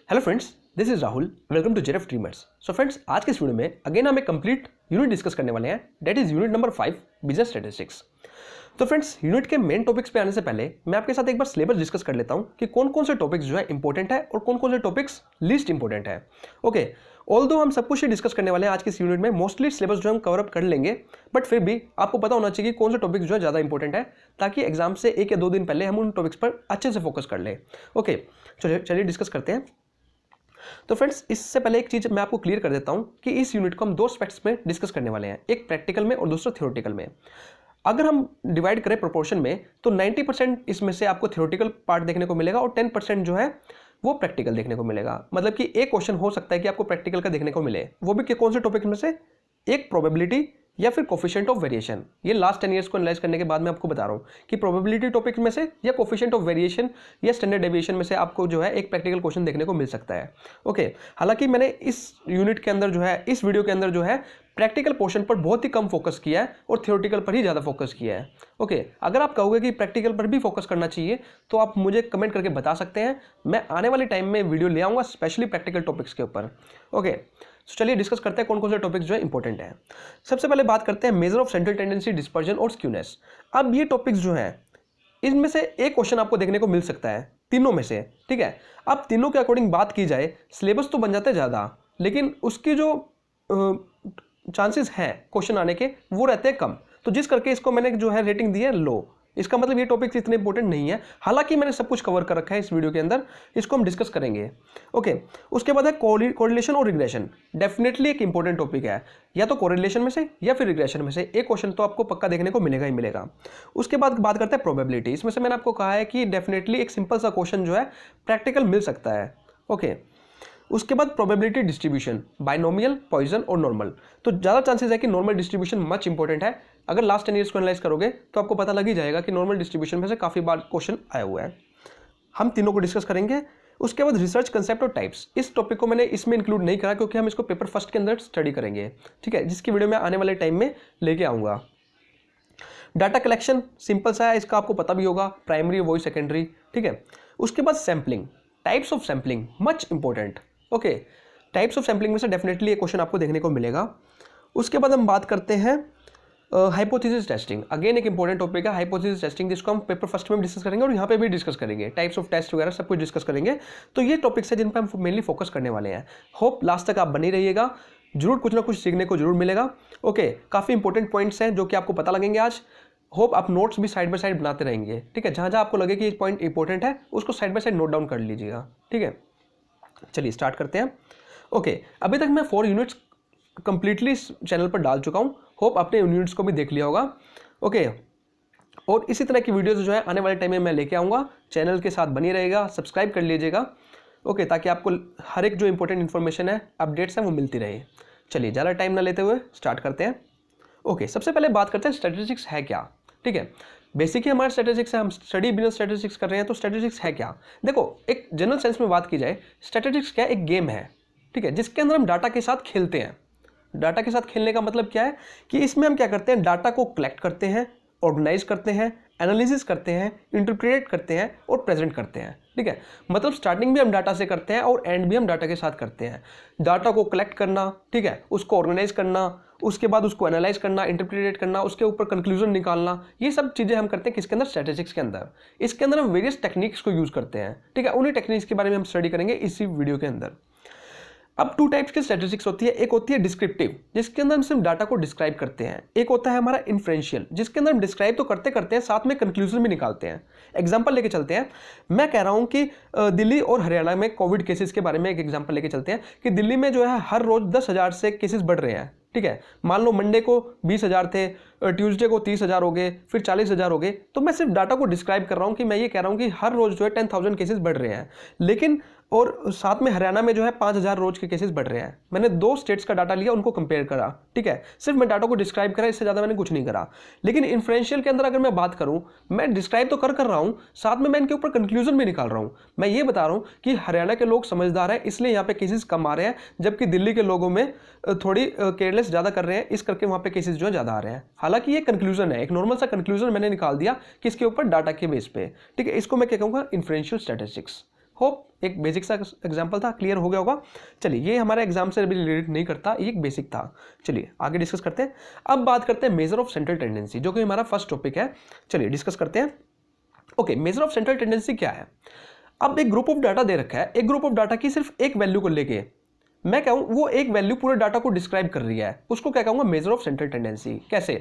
Hello friends, this is Rahul. Welcome to जेरफ dreamers. So friends, आज के इस वीडियो में अगेन हम एक कंप्लीट यूनिट डिस्कस करने वाले हैं, that is unit number 5 business statistics. तो फ्रेंड्स, यूनिट के मेन टॉपिक्स पे आने से पहले मैं आपके साथ एक बार सिलेबस डिस्कस कर लेता हूं कि कौन कौन से टॉपिक्स जो है इंपॉर्टेंट है और कौन कौन से टॉपिक्स लीस्ट इंपॉर्टेंट है। ओके, ऑल्दो हम सब कुछ ही डिस्कस करने वाले हैं आज के इस यूनिट में, मोस्टली सिलेबस जो हम कवर अप कर लेंगे, बट फिर भी आपको पता होना चाहिए कि कौन से टॉपिक्स जो है ज़्यादा इंपॉर्टेंट है, ताकि एग्जाम से 1 या 2 दिन पहले हम उन टॉपिक्स पर अच्छे से फोकस कर लें। ओके, चलिए डिस्कस करते हैं। तो फ्रेंड्स, इससे पहले एक चीज मैं आपको क्लियर कर देता हूं कि इस यूनिट को हम 2 एस्पेक्ट्स में डिस्कस करने वाले हैं, एक प्रैक्टिकल में और दूसरा थ्योरेटिकल में। अगर हम डिवाइड करें प्रोपोर्शन में तो 90% इसमें से आपको थ्योरेटिकल पार्ट देखने को मिलेगा और 10% जो है वो प्रैक्टिकल देखने को मिलेगा। मतलब कि एक क्वेश्चन हो सकता है कि आपको प्रैक्टिकल का देखने को मिले, वो भी कौन से टॉपिक में से, एक प्रोबेबिलिटी या फिर कोफिशिएंट ऑफ वेरिएशन। ये लास्ट 10 ईयर्स को एनालाइज करने के बाद मैं आपको बता रहा हूँ कि प्रोबेबिलिटी टॉपिक में से या कोफिशिएंट ऑफ वेरिएशन या स्टैंडर्ड डेविएशन में से आपको जो है एक प्रैक्टिकल क्वेश्चन देखने को मिल सकता है। ओके, हालांकि मैंने इस यूनिट के अंदर जो है, इस वीडियो के अंदर जो है प्रैक्टिकल पोर्शन पर बहुत ही कम फोकस किया है और थ्योरेटिकल पर ही ज़्यादा फोकस किया है। ओके, अगर आप कहोगे कि प्रैक्टिकल पर भी फोकस करना चाहिए तो आप मुझे कमेंट करके बता सकते हैं, मैं आने वाले टाइम में वीडियो ले आऊँगा स्पेशली प्रैक्टिकल टॉपिक्स के ऊपर। ओके, तो चलिए डिस्कस करते हैं कौन कौन से टॉपिक्स जो है इंपॉर्टेंट है। सबसे पहले बात करते हैं measure of central tendency, dispersion और स्क्यूनेस। अब ये टॉपिक्स जो हैं, इनमें से एक क्वेश्चन आपको देखने को मिल सकता है तीनों में से, ठीक है। अब तीनों के अकॉर्डिंग बात की जाए, सिलेबस तो बन जाता है ज़्यादा, लेकिन उसकी जो चांसेस हैं क्वेश्चन आने के वो रहते हैं कम, तो जिस करके इसको मैंने जो है रेटिंग दी है लो। इसका मतलब ये टॉपिक्स इतने इंपॉर्टेंट नहीं है, हालांकि मैंने सब कुछ कवर कर रखा है इस वीडियो के अंदर, इसको हम डिस्कस करेंगे। ओके, उसके बाद है कोरिलेशन और रिग्रेशन। डेफिनेटली एक इंपॉर्टेंट टॉपिक है, या तो कोरिलेशन में से या फिर रिग्रेशन में से एक क्वेश्चन तो आपको पक्का देखने को मिलेगा ही मिलेगा। उसके बाद बात करते हैं प्रोबेबिलिटी। इसमें से मैंने आपको कहा है कि डेफिनेटली एक सिंपल सा क्वेश्चन जो है प्रैक्टिकल मिल सकता है। ओके, उसके बाद प्रोबेबिलिटी डिस्ट्रीब्यूशन, बाइनोमियल, पॉइजन और नॉर्मल। तो ज़्यादा चांसेस है कि नॉर्मल डिस्ट्रीब्यूशन मच इंपॉर्टेंट है। अगर लास्ट 10 ईयर्स को एनालाइज करोगे तो आपको पता लग ही जाएगा कि नॉर्मल डिस्ट्रीब्यूशन में से काफ़ी बार क्वेश्चन आया हुआ है। हम तीनों को डिस्कस करेंगे। उसके बाद रिसर्च कंसेप्ट और टाइप्स। इस टॉपिक को मैंने इसमें इंक्लूड नहीं करा क्योंकि हम इसको पेपर फर्स्ट के अंदर स्टडी करेंगे, ठीक है, जिसकी वीडियो मैं आने वाले टाइम में लेके आऊँगा। डाटा कलेक्शन सिंपल सा है, इसका आपको पता भी होगा, प्राइमरी वॉइस सेकेंडरी, ठीक है। उसके बाद sampling, types of sampling much important. Okay, types of sampling में से डेफिनेटली एक क्वेश्चन आपको देखने को मिलेगा। उसके बाद हम बात करते हैं हाइपोथेसिस टेस्टिंग। अगेन एक इंपॉर्टेंट टॉपिक है हाइपोथेसिस टेस्टिंग, जिसको हम पेपर फर्स्ट में भी डिस्कस करेंगे और यहाँ पे भी डिस्कस करेंगे, टाइप्स ऑफ टेस्ट वगैरह सब कुछ डिस्कस करेंगे। तो ये टॉपिक्स है जिन पर हम मेनली फोकस करने वाले हैं। होप लास्ट तक आप बने रहिएगा, जरूर कुछ ना कुछ सीखने को जरूर मिलेगा। ओके, काफ़ी इंपॉर्टेंट पॉइंट्स हैं जो कि आपको पता लगेंगे आज। होप आप नोट्स भी साइड बाय साइड बनाते रहेंगे, ठीक है। जहाँ जहाँ आपको लगे कि ये पॉइंट इंपॉर्टेंट है उसको side by side note down कर लीजिएगा, ठीक है। चलिए स्टार्ट करते हैं। ओके, अभी तक मैं 4 यूनिट्स कंप्लीटली इस चैनल पर डाल चुका हूँ। होप आपने यूनिट्स को भी देख लिया होगा। ओके, और इसी तरह की वीडियोस जो है आने वाले टाइम में मैं लेके आऊँगा। चैनल के साथ बनी रहेगा, सब्सक्राइब कर लीजिएगा, ओके, ताकि आपको हर एक जो इंपॉर्टेंट इन्फॉर्मेशन है, अपडेट्स हैं, वो मिलती रहे। चलिए ज़्यादा टाइम ना लेते हुए स्टार्ट करते हैं। ओके, सबसे पहले बात करते हैं स्टैटिस्टिक्स है क्या, ठीक है। बेसिक ही हमारे स्टैटिस्टिक्स है, हम स्टडी बिजनेस स्टैटिस्टिक्स कर रहे हैं, तो स्टैटिस्टिक्स है क्या। देखो, एक जनरल सेंस में बात की जाए, स्टैटिस्टिक्स क्या है, एक गेम है, ठीक है, जिसके अंदर हम डाटा के साथ खेलते हैं। डाटा के साथ खेलने का मतलब क्या है कि इसमें हम क्या करते हैं, डाटा को कलेक्ट करते हैं, ऑर्गेनाइज करते हैं, एनालिसिस करते हैं, इंटरप्रेट करते हैं और प्रेजेंट करते हैं, ठीक है। मतलब स्टार्टिंग भी हम डाटा से करते हैं और एंड भी हम डाटा के साथ करते हैं। डाटा को कलेक्ट करना, ठीक है, उसको ऑर्गेनाइज करना, उसके बाद उसको एनालाइज करना, इंटरप्रेट करना, उसके ऊपर कंक्लूजन निकालना, ये सब चीज़ें हम करते हैं किसके अंदर, स्टैटिस्टिक्स के अंदर। इसके अंदर हम वेरियस टेक्निक्स को यूज़ करते हैं, ठीक है। उन्हीं टेक्निक्स के बारे में हम स्टडी करेंगे इसी वीडियो के अंदर। अब 2 टाइप्स की स्टैटिस्टिक्स होती है। एक होती है डिस्क्रिप्टिव, जिसके अंदर हम सिर्फ डाटा को डिस्क्राइब करते हैं। एक होता है हमारा इन्फ्रेंशियल, जिसके अंदर हम डिस्क्राइब तो करते करते हैं, साथ में कंक्लूजन भी निकालते हैं। एग्जांपल लेके चलते हैं। मैं कह रहा हूं कि दिल्ली और हरियाणा में कोविड केसेस के बारे में एक एग्जांपल लेके चलते हैं कि दिल्ली में जो है हर रोज 10,000 से केसेस बढ़ रहे हैं, ठीक है। मान लो मंडे को 20,000 थे, ट्यूसडे को 30,000 हो गए, फिर 40,000 हो गए। तो मैं सिर्फ डाटा को डिस्क्राइब कर रहा हूं कि मैं ये कह रहा हूं कि हर रोज जो है 10,000 केसेस बढ़ रहे हैं, लेकिन और साथ में हरियाणा में जो है 5,000 रोज के केसेस बढ़ रहे हैं। मैंने 2 स्टेट्स का डाटा लिया, उनको कंपेयर करा, ठीक है। सिर्फ मैं डाटा को डिस्क्राइब करा, इससे ज़्यादा मैंने कुछ नहीं करा। लेकिन इन्फ्रेंशियल के अंदर अगर मैं बात करूं, मैं डिस्क्राइब तो कर रहा हूं, साथ में मैं इनके ऊपर कंक्लूजन भी निकाल रहा हूं। मैं ये बता रहा हूं कि हरियाणा के लोग समझदार हैं, इसलिए यहाँ पे केसेस कम आ रहे हैं, जबकि दिल्ली के लोगों में थोड़ी केयरलेस ज़्यादा कर रहे हैं, इस करके वहाँ पे केसेस जो है ज़्यादा आ रहे हैं। हालांकि ये कंक्लूजन है, एक नॉर्मल सा कंक्लूजन मैंने निकाल दिया किसके ऊपर, डाटा के बेस पे, ठीक है। इसको मैं क्या कहूँगा, इन्फ्रेंशियल स्टैटिस्टिक्स। होप एक बेसिक सा एग्जांपल था, क्लियर हो गया होगा। चलिए, ये हमारा एग्जाम से अभी रिलेटेड नहीं करता, ये एक बेसिक था। चलिए आगे डिस्कस करते हैं। अब बात करते हैं मेजर ऑफ सेंट्रल टेंडेंसी, जो कि हमारा फर्स्ट टॉपिक है। चलिए डिस्कस करते हैं। Okay, major of central tendency क्या है? अब एक ग्रुप ऑफ डाटा दे रखा है, एक ग्रुप ऑफ डाटा की सिर्फ एक वैल्यू को लेके मैं कहूँ वो एक वैल्यू पूरे डाटा को डिस्क्राइब कर रही है, उसको क्या कहूँगा? Major of central tendency. कैसे?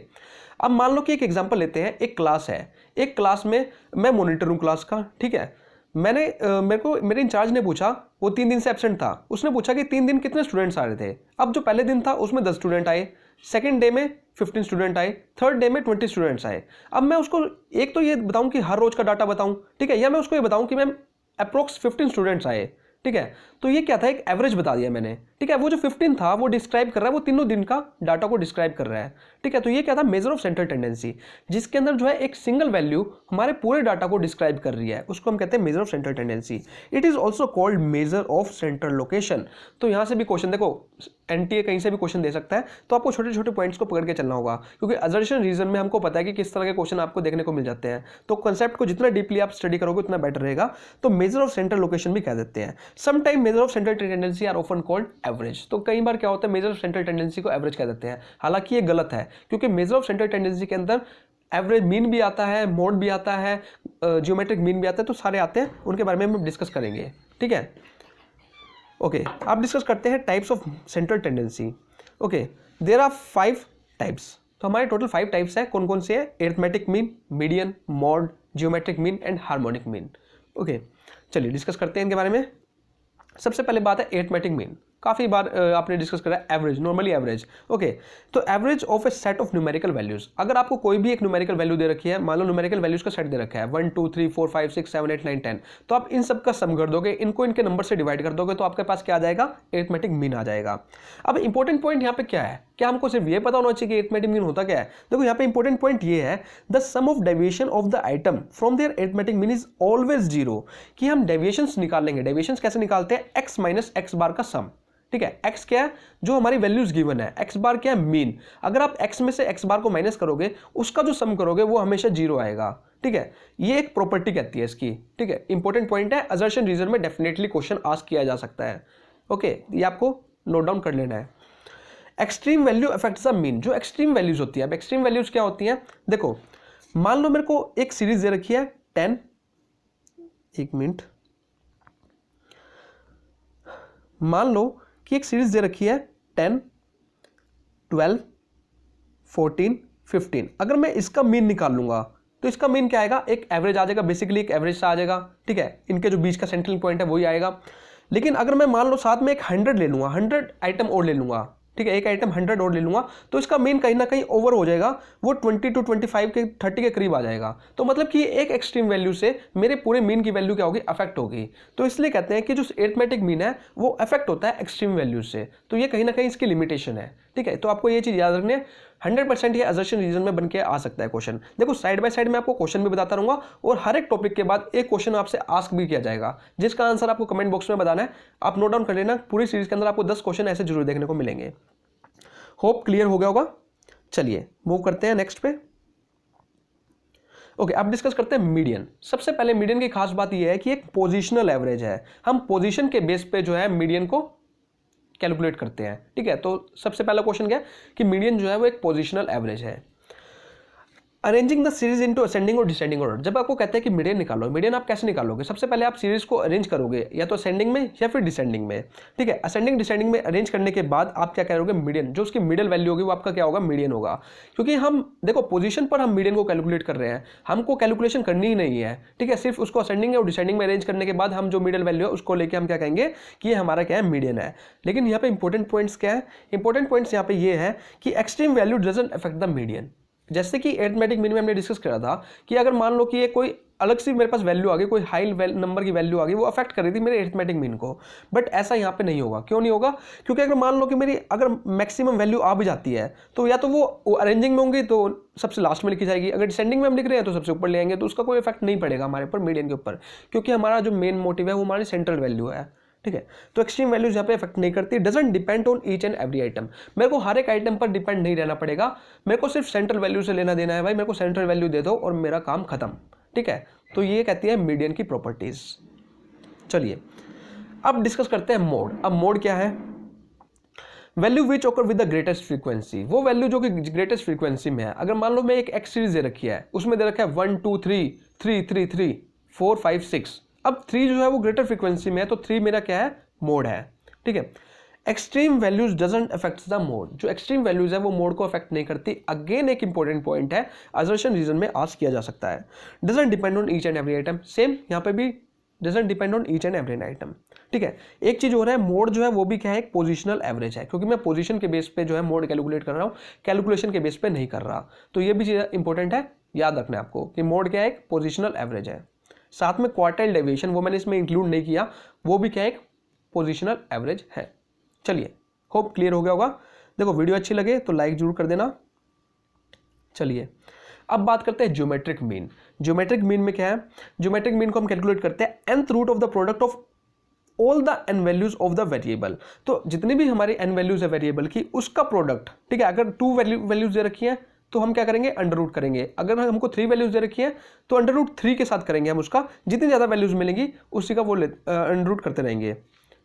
अब मान लो कि एक एग्जांपल लेते हैं, एक क्लास है, एक क्लास में मैं मॉनिटर हूँ क्लास का, ठीक है। मेरे इंचार्ज ने पूछा, वो 3 दिन से एब्सेंट था, उसने पूछा कि 3 दिन कितने स्टूडेंट्स आ रहे थे। अब जो पहले दिन था उसमें 10 स्टूडेंट आए, सेकंड डे में 15 स्टूडेंट आए, थर्ड डे में 20 स्टूडेंट्स आए। अब मैं उसको एक तो ये बताऊं कि हर रोज का डाटा बताऊं, ठीक है, या मैं उसको ये बताऊं कि मैम अप्रोक्स 15 स्टूडेंट्स आए, ठीक है। तो ये क्या था? एक एवरेज बता दिया मैंने, ठीक है। वो जो 15 था वो डिस्क्राइब कर रहा है, वो तीनों दिन का डाटा को डिस्क्राइब कर रहा है, ठीक है। तो ये क्या था? मेजर ऑफ सेंट्रल टेंडेंसी, जिसके अंदर जो है एक सिंगल वैल्यू हमारे पूरे डाटा को डिस्क्राइब कर रही है, उसको हम कहते हैं measure of central tendency. It is also called major of central location. तो यहाँ से भी क्वेश्चन देखो, एनटीए कहीं से भी क्वेश्चन दे सकता है, तो आपको छोटे छोटे पॉइंट्स को पकड़ के चलना होगा, क्योंकि असर्शन रीजन में हमको पता है कि किस तरह के क्वेश्चन आपको देखने को मिल जाते हैं। तो कंसेप्ट को जितना डीपली आप स्टडी करोगे उतना बेटर रहेगा। तो मेजर ऑफ सेंट्रल लोकेशन भी कह देते हैं। Sometime measure of central tendency are often called average. तो कई बार क्या होता है, मेजर ऑफ सेंट्रल टेंडेंसी को एवरेज कह देते हैं, हालांकि ये गलत है, क्योंकि मेजर ऑफ सेंट्रल टेंडेंसी के अंदर एवरेज मीन भी आता है, मोड भी आता है, जियोमेट्रिक मीन भी आता है, तो सारे आते हैं, उनके बारे में हम डिस्कस करेंगे, ठीक है। ओके, आप डिस्कस करते हैं types of central tendency. Okay, there are 5 types. तो हमारे टोटल 5 टाइप्स हैं। कौन कौन से हैं? Arithmetic mean, median, mod, geometric mean and harmonic mean. Okay, चलिए डिस्कस करते हैं इनके बारे में। सबसे पहले बात है एरिथमेटिक मीन। काफ़ी बार आपने डिस्कस करा है एवरेज, नॉर्मली एवरेज। ओके, तो average of A set of numerical values. अगर आपको कोई भी एक न्यूमेरिकल वैल्यू दे रखी है, मान लो न्यूमेरिकल वैल्यूज का सेट दे रखा है 1 2 3 4 5 6 7 8 9 10, तो आप इन सब का सम कर दोगे, इनको इनके नंबर से डिवाइड कर दोगे, तो आपके पास क्या आ जाएगा? एरिथमेटिक मीन आ जाएगा। अब इंपॉर्टेंट पॉइंट यहाँ पे क्या है? क्या हमको सिर्फ ये पता होना चाहिए कि एरिथमेटिक मीन होता क्या है? देखो यहाँ पे इंपॉर्टेंट पॉइंट ये है, the sum of deviation of the item from their arithmetic mean is always 0। कि हम डेविएशंस निकालेंगे। डेविएशंस कैसे निकालते हैं? x माइनस एक्स बार का सम, ठीक है। x क्या है? जो हमारी वैल्यूज गिवन है। x बार क्या है? मीन। अगर आप x में से x बार को माइनस करोगे, उसका जो सम करोगे वो हमेशा 0 आएगा, ठीक है। ये एक प्रॉपर्टी कहती है इसकी, ठीक है। इंपॉर्टेंट पॉइंट है, असर्शन रीजन में डेफिनेटली क्वेश्चन आस्क किया जा सकता है। ओके, ये आपको नोट डाउन कर लेना है। Extreme value affects the mean. जो एक्सट्रीम वैल्यूज होती है, अब एक्सट्रीम वैल्यूज क्या होती हैं? देखो, मान लो मेरे को एक सीरीज दे रखी है 10, एक मिनट, मान लो कि एक सीरीज दे रखी है 10, 12, 14, 15। अगर मैं इसका मीन निकाल लूंगा तो इसका मीन क्या आएगा? एक एवरेज आ जाएगा, बेसिकली एक एवरेज सा आ जाएगा, ठीक है। इनके जो बीच का सेंट्रल पॉइंट है वही आएगा। लेकिन अगर मैं मान लो साथ में एक 100 ले लूंगा, 100 आइटम और ले लूंगा, ठीक है, एक आइटम 100 और ले लूंगा, तो इसका मीन कहीं ना कहीं ओवर हो जाएगा, वो 20 to 25 के 30 के करीब आ जाएगा। तो मतलब कि एक एक्सट्रीम वैल्यू से मेरे पूरे मीन की वैल्यू क्या होगी? अफेक्ट होगी। तो इसलिए कहते हैं कि जो एरिथमेटिक मीन है वो अफेक्ट होता है एक्सट्रीम वैल्यूज से। तो ये कहीं ना कहीं इसकी लिमिटेशन है, ठीक है। तो आपको ये चीज याद रखनी है। 100% ये असर्शन रीजन में बन के आ सकता है क्वेश्चन। देखो, साइड बाय साइड में आपको क्वेश्चन भी बताता रहूंगा, और हर एक टॉपिक के बाद एक क्वेश्चन आपसे आस्क भी किया जाएगा, जिसका आंसर आपको कमेंट बॉक्स में बताना है। आप नोट डाउन कर लेना, पूरी सीरीज के अंदर आपको 10 क्वेश्चन ऐसे जरूर देखने को मिलेंगे। होप क्लियर हो गया होगा। चलिए मूव करते हैं नेक्स्ट पे। ओके, अब डिस्कस करते हैं मीडियन। सबसे पहले मीडियन की खास बात यह है कि एक पोजिशनल एवरेज है। हम पोजीशन के बेस पे जो है मीडियन को कैलकुलेट करते हैं, ठीक है। तो सबसे पहला क्वेश्चन क्या है कि मीडियन जो है वो एक पोजिशनल एवरेज है। Arranging the series into ascending और डिसेंडिंग ऑर्डर। जब आपको कहते हैं कि मीडियन निकालो, मीडियन आप कैसे निकालोगे? सबसे पहले आप सीरीज को अरेंज करोगे, या तो असेंडिंग में या फिर डिसेंडिंग में, ठीक है। असेंडिंग डिसेंडिंग में अरेंज करने के बाद आप क्या करोगे? मीडियन, जो उसकी मिडिल वैल्यू होगी वो आपका क्या होगा? मीडियन होगा। क्योंकि हम देखो पोजीशन पर हम मीडियन को कैलकुलेट कर रहे हैं, हमको कैलकुलेशन करनी ही नहीं है, ठीक है। सिर्फ उसको असेंडिंग और डिसेंडिंग में अरेंज करने के बाद हम जो मिडिल वैल्यू है उसको लेके हम क्या कहेंगे कि ये हमारा क्या है? मीडियन है। लेकिन यहाँ पे इंपॉर्टेंट पॉइंट्स क्या है? इंपॉर्टेंट पॉइंट्स यहाँ पे ये है कि extreme value doesn't affect the median. जैसे कि एरिथमेटिक मीन में हमने डिस्कस करा था कि अगर मान लो कि ये कोई अलग सी मेरे पास वैल्यू आ गई, कोई हाई नंबर की वैल्यू आ गई, वो अफेक्ट कर रही थी मेरे एरिथमेटिक मीन को, बट ऐसा यहाँ पे नहीं होगा। क्यों नहीं होगा? क्योंकि अगर मान लो कि मेरी अगर मैक्सिमम वैल्यू आ भी जाती है तो या तो वो अरेंजिंग में होंगी तो सबसे लास्ट में लिखी जाएगी, अगर डिसेंडिंग में हम लिख रहे हैं तो सबसे ऊपर ले आएंगे, तो उसका कोई इफेक्ट नहीं पड़ेगा हमारे ऊपर मीडियन के ऊपर, क्योंकि हमारा जो मेन मोटिव है वो हमारी सेंट्रल वैल्यू है, ठीक है। तो एक्सट्रीम वैल्यूज यहाँ पे इफेक्ट नहीं करती। Doesn't depend on each and every item. मेरे को हर एक आइटम पर डिपेंड नहीं रहना पड़ेगा, मेरे को सिर्फ सेंट्रल वैल्यू से लेना देना है। भाई मेरे को सेंट्रल वैल्यू दे दो और मेरा काम खत्म, ठीक है। तो ये कहती है मीडियन की प्रॉपर्टीज। चलिए अब डिस्कस करते हैं मोड। अब मोड क्या है? Value which occur with the greatest frequency, वो वैल्यू जो कि ग्रेटेस्ट फ्रीक्वेंसी में है। अगर मान लो मैं एक एक्स सीरीज दे रखी है, उसमें दे रखा है 1 2 3 3 3 3 4 5 6। अब 3 जो है वो ग्रेटर फ्रीक्वेंसी में है, तो 3 मेरा क्या है? मोड है। ठीक है। Extreme values doesn't affect the mode, जो एक्सट्रीम वैल्यूज है वो मोड को अफेक्ट नहीं करती। अगेन एक इंपॉर्टेंट पॉइंट है, असर्शन रीजन में आस्क किया जा सकता है। Doesn't depend on each and every item, same यहाँ पे भी doesn't depend on each and every item. ठीक है। एक चीज हो रहा है, मोड जो है वो भी क्या है? एक पोजिशनल एवरेज है, क्योंकि मैं पोजीशन के बेस पे जो है मोड कैलकुलेट कर रहा हूँ, कैलकुलेशन के बेस पे नहीं कर रहा। तो ये भी चीज इंपॉर्टेंट है, याद रखना है आपको कि मोड क्या है? एक पोजिशनल एवरेज है। साथ में क्वार्टाइल डेविएशन वो मैंने इसमें इंक्लूड नहीं किया, वो भी क्या है? एक पोजिशनल एवरेज है। चलिए, होप क्लियर हो गया होगा। देखो वीडियो अच्छी लगे तो लाइक जरूर कर देना। चलिए अब बात करते हैं ज्योमेट्रिक मीन। ज्योमेट्रिक मीन में क्या है? ज्योमेट्रिक मीन को हम कैलकुलेट करते हैं nth root of the product of all the n values of the variable. तो जितनी भी हमारी n वैल्यूज है वेरिएबल की, उसका प्रोडक्ट। ठीक है। अगर 2 वैल्यूज दे रखी हैं तो हम क्या करेंगे? अंडर रूट करेंगे। अगर हमको 3 वैल्यूज दे रखी है तो अंडर रूट 3 के साथ करेंगे हम उसका। जितनी ज़्यादा वैल्यूज मिलेंगी उसी का वो अंडर रूट करते रहेंगे।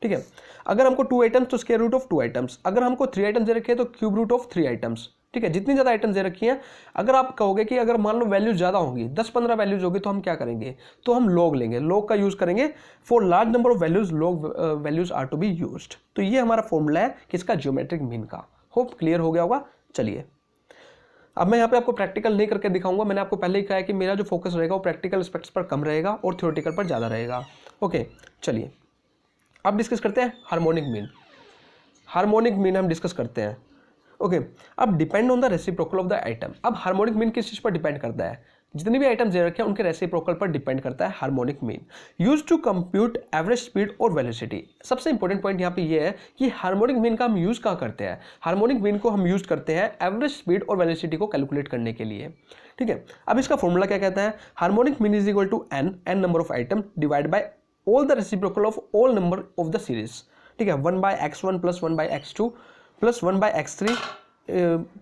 ठीक है। अगर हमको 2 आइटम्स तो स्क्वायर रूट ऑफ 2 आइटम्स। अगर हमको 3 आइटम्स दे रखे हैं तो क्यूब रूट ऑफ 3 आइटम्स। ठीक है। जितनी ज़्यादा आइटम्स दे रखी हैं, अगर आप कहोगे कि अगर मान लो वैल्यूज ज़्यादा होंगी, 10-15 वैल्यूज होगी, तो हम क्या करेंगे? तो हम लॉग लेंगे, लॉग का यूज़ करेंगे। For large number of values log values are to be used. तो ये हमारा फॉर्मूला है किसका? ज्योमेट्रिक मीन का। होप क्लियर हो गया होगा। चलिए अब मैं यहाँ पे आपको प्रैक्टिकल नहीं करके दिखाऊंगा। मैंने आपको पहले ही कहा है कि मेरा जो फोकस रहेगा वो प्रैक्टिकल एस्पेक्ट्स पर कम रहेगा और थ्योरेटिकल पर ज़्यादा रहेगा। ओके चलिए अब डिस्कस करते हैं हार्मोनिक मीन। हार्मोनिक मीन हम डिस्कस करते हैं। ओके अब depend on the reciprocal of the item. अब हार्मोनिक मीन किस चीज़ पर डिपेंड करता है? जितनी भी आइटम्स दे रखे हैं उनके रेसिप्रोकल पर डिपेंड करता है harmonic mean. Use to compute average speed और वेलोसिटी। सबसे इंपॉर्टेंट पॉइंट यहाँ पे ये है कि हार्मोनिक मीन का हम यूज़ कहाँ करते हैं? हार्मोनिक मीन को हम यूज़ करते हैं एवरेज स्पीड और वेलोसिटी को कैलकुलेट करने के लिए। ठीक है। अब इसका फॉर्मूला क्या कहता है? Harmonic mean is equal to n number of item divide by all the reciprocal of all number of the series. ठीक है। 1/x1 + 1/x2 + 1/x3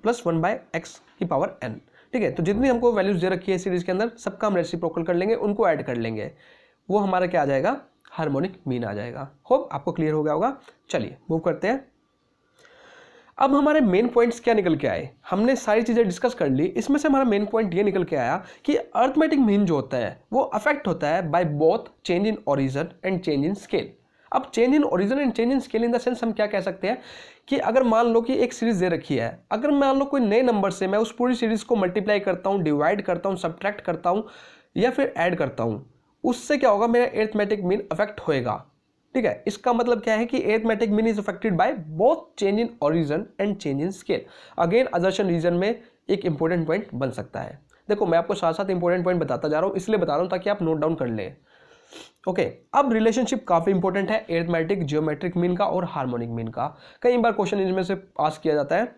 + 1/x की पावर n। ठीक है। तो जितनी हमको वैल्यूज दे रखी है सीरीज के अंदर, सबका हम रेसिप्रोकल कर लेंगे, उनको ऐड कर लेंगे, वो हमारा क्या आ जाएगा? हार्मोनिक मीन आ जाएगा। होप आपको क्लियर हो गया होगा। चलिए मूव करते हैं। अब हमारे मेन पॉइंट्स क्या निकल के आए? हमने सारी चीज़ें डिस्कस कर ली। इसमें से हमारा मेन पॉइंट ये निकल के आया कि अर्थमेटिक मीन जो होता है वो अफेक्ट होता है by both change in origin and change in scale. अब change in origin and change in scale in the sense हम क्या कह सकते हैं कि अगर मान लो कि एक सीरीज दे रखी है, अगर मान लो कोई नए नंबर से मैं उस पूरी सीरीज को मल्टीप्लाई करता हूँ, डिवाइड करता हूँ, सब्ट्रैक्ट करता हूँ या फिर ऐड करता हूँ, उससे क्या होगा? मेरा अरिथमेटिक मीन अफेक्ट होएगा। ठीक है। इसका मतलब क्या है कि arithmetic mean is affected by both change in origin and change in scale. Again assertion reason में एक इंपॉर्टेंट पॉइंट बन सकता है। देखो मैं आपको साथ साथ इंपॉर्टेंट पॉइंट बताता जा रहा हूँ, इसलिए बता रहा हूँ ताकि आप नोट डाउन कर लें। ओके अब रिलेशनशिप काफी इंपॉर्टेंट है अरिथमेटिक ज्योमेट्रिक मीन का और हार्मोनिक मीन का। कई बार क्वेश्चन इनमें से पास किया जाता है।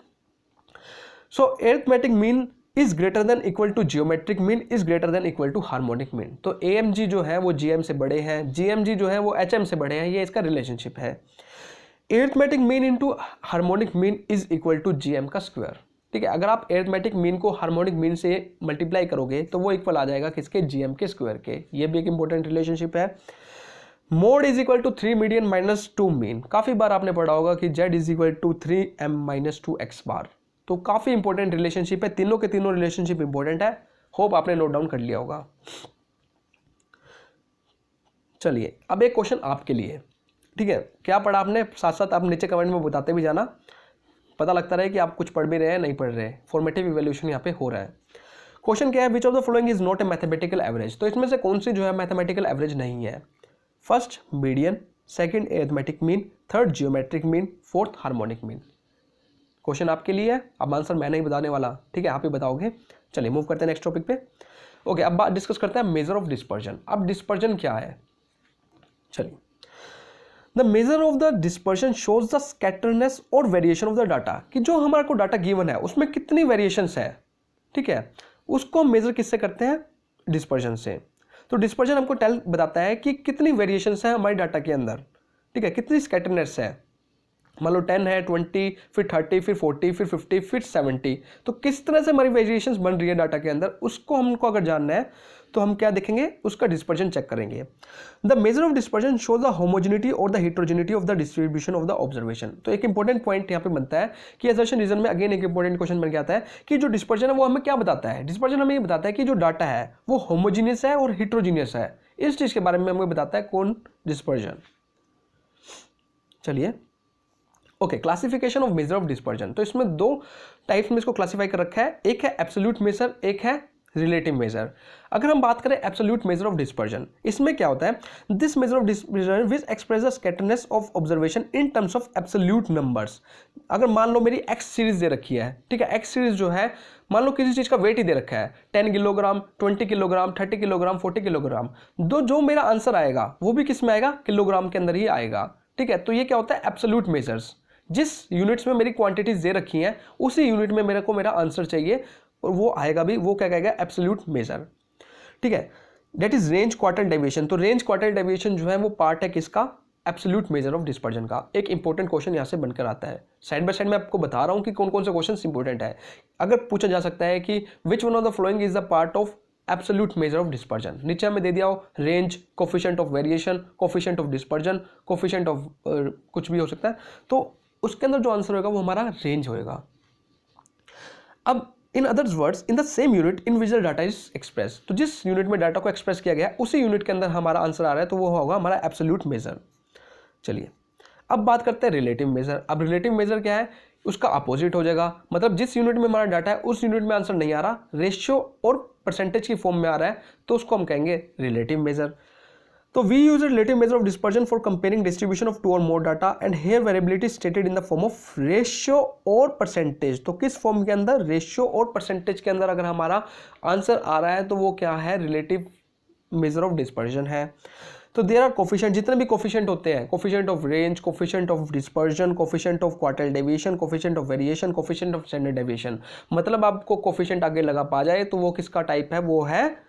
So arithmetic mean is greater than equal to geometric mean is greater than equal to harmonic mean. तो AMG जो है वो GM से बड़े हैं, GMG जो है वो HM से बड़े हैं, ये इसका रिलेशनशिप है। Arithmetic mean into harmonic mean is equal to GM का स्क्वायर। ठीक है। अगर आप अरिथमेटिक मीन को हार्मोनिक मीन से मल्टीप्लाई करोगे तो वो इक्वल आ जाएगा किसके? GM के स्क्वायर के। ये भी एक इंपॉर्टेंट रिलेशनशिप है। Mode is equal to 3 median minus 2 mean. काफी बार आपने पढ़ा होगा कि Z is equal to 3m minus 2x bar. तो काफी इंपॉर्टेंट रिलेशनशिप है, तीनों के तीनों रिलेशनशिप इंपॉर्टेंट है। होप आपने नोट डाउन कर लिया होगा। चलिए अब एक क्वेश्चन आपके लिए। ठीक है। क्या पढ़ा आपने? साथ साथ आप नीचे कमेंट में बताते भी जाना, पता लगता रहे कि आप कुछ पढ़ भी रहे हैं नहीं पढ़ रहे। फॉर्मेटिव इवैल्यूएशन यहाँ पे हो रहा है। क्वेश्चन क्या है? विच of the following is not a mathematical average. तो इसमें से कौन सी जो है मैथमेटिकल एवरेज नहीं है? First median, second arithmetic mean, third geometric mean, fourth harmonic mean. Question आपके लिए है, अब आंसर मैं नहीं बताने वाला। ठीक है, आप ही बताओगे। चलिए मूव करते हैं नेक्स्ट टॉपिक पे। ओके अब बात डिस्कस करते हैं मेजर ऑफ डिस्पर्जन। अब डिस्पर्जन क्या है? चलिए the measure of the dispersion shows the scatterness और वेरिएशन ऑफ द डाटा, कि जो हमारे को डाटा गिवन है उसमें कितनी वेरिएशंस है। ठीक है, उसको हम मेजर किससे करते हैं? डिस्पर्जन से। तो डिस्पर्जन हमको बताता है कि कितनी वेरिएशंस है हमारे डाटा के अंदर। ठीक है, कितनी स्कैटरनेस है। मान लो 10 है, 20, फिर 30, फिर 40, फिर 50, फिर 70। तो किस तरह से हमारी वेरिएशंस बन रही है डाटा के अंदर, उसको हमको अगर जानना है तो हम क्या देखेंगे, उसका डिस्पर्जन चेक करेंगे। The measure of dispersion show the homogeneity और the heterogeneity of the distribution of the observation. तो एक इंपॉर्टेंट पॉइंट यहाँ पे बनता है कि असर्शन रीजन में अगेन एक इंपॉर्टेंट क्वेश्चन बन के आता है कि जो डिस्पर्जन है वो हमें क्या बताता है। डिस्पर्जन हमें ये बताता है कि जो डाटा है वो होमोजीनियस है और हेट्रोजीनियस है। इस चीज के बारे में हमें बताता है कौन, डिस्पर्जन। चलिए okay, classification of measure of dispersion. तो इसमें दो टाइप्स में इसको क्लासिफाई कर रखा है, एक है एब्सोल्यूट मेजर, एक है रिलेटिव मेजर। अगर हम बात करें एब्सोल्यूट मेजर ऑफ डिस्पर्जन, इसमें क्या होता है, this measure of dispersion which express the scatterness of observation in terms of absolute numbers. अगर मान लो मेरी एक्स सीरीज दे रखी है, ठीक है, एक्स सीरीज जो है मान लो किसी चीज का वेट ही दे रखा है 10 किलोग्राम, 20 किलोग्राम, 30 किलोग्राम, 40 किलोग्राम, जो मेरा आंसर आएगा वो भी किस में आएगा, किलोग्राम के अंदर ही आएगा। ठीक है, तो ये क्या होता है, एब्सोल्यूट मेजर्स। जिस यूनिट्स में मेरी क्वांटिटीज दे रखी हैं उसी यूनिट में मेरे को मेरा आंसर चाहिए और वो आएगा भी, वो क्या कहेगा, एब्सोल्यूट मेजर। ठीक है, that is range quarter deviation. तो रेंज क्वार्टर डेविएशन जो है वो पार्ट है किसका, एब्सोल्यूट मेजर ऑफ डिस्पर्जन का। एक इंपॉर्टेंट क्वेश्चन यहाँ से बनकर आता है, साइड बाय साइड मैं आपको बता रहा हूँ कि कौन कौन से क्वेश्चन इंपॉर्टेंट है। अगर पूछा जा सकता है कि विच one of the following is the part of absolute major of dispersion, नीचे हमें दे दिया हो range, coefficient of variation, coefficient of dispersion, coefficient of कुछ भी हो सकता है, तो उसके अंदर जो आंसर होगा वो हमारा रेंज होगा। अब in others words, in the same unit in which the data is express, तो जिस यूनिट में डाटा को एक्सप्रेस किया गया उसी यूनिट के अंदर हमारा आंसर आ रहा है तो वो होगा हमारा एब्सोल्यूट मेजर। चलिए अब बात करते हैं रिलेटिव मेजर। अब रिलेटिव मेजर क्या है, उसका अपोजिट हो जाएगा, मतलब जिस यूनिट में हमारा डाटा है उस यूनिट में आंसर नहीं आ रहा, रेशियो और परसेंटेज की फॉर्म में आ रहा है, तो उसको हम कहेंगे रिलेटिव मेजर। तो we use a relative measure of dispersion for comparing distribution of two or more data and here variability is stated in the form of ratio और percentage। तो किस फॉर्म के अंदर, रेशियो और परसेंटेज के अंदर अगर हमारा आंसर आ रहा है तो वो क्या है, रिलेटिव मेजर ऑफ डिस्पर्जन है। तो देयर आर कोफिशिएंट, जितने भी कोफिशिएंट होते हैं, coefficient of range, coefficient of dispersion, coefficient of quartile deviation, coefficient of variation, coefficient of standard deviation, मतलब आपको कोफिशिएंट आगे लगा पा जाए तो वो किसका टाइप है, वो है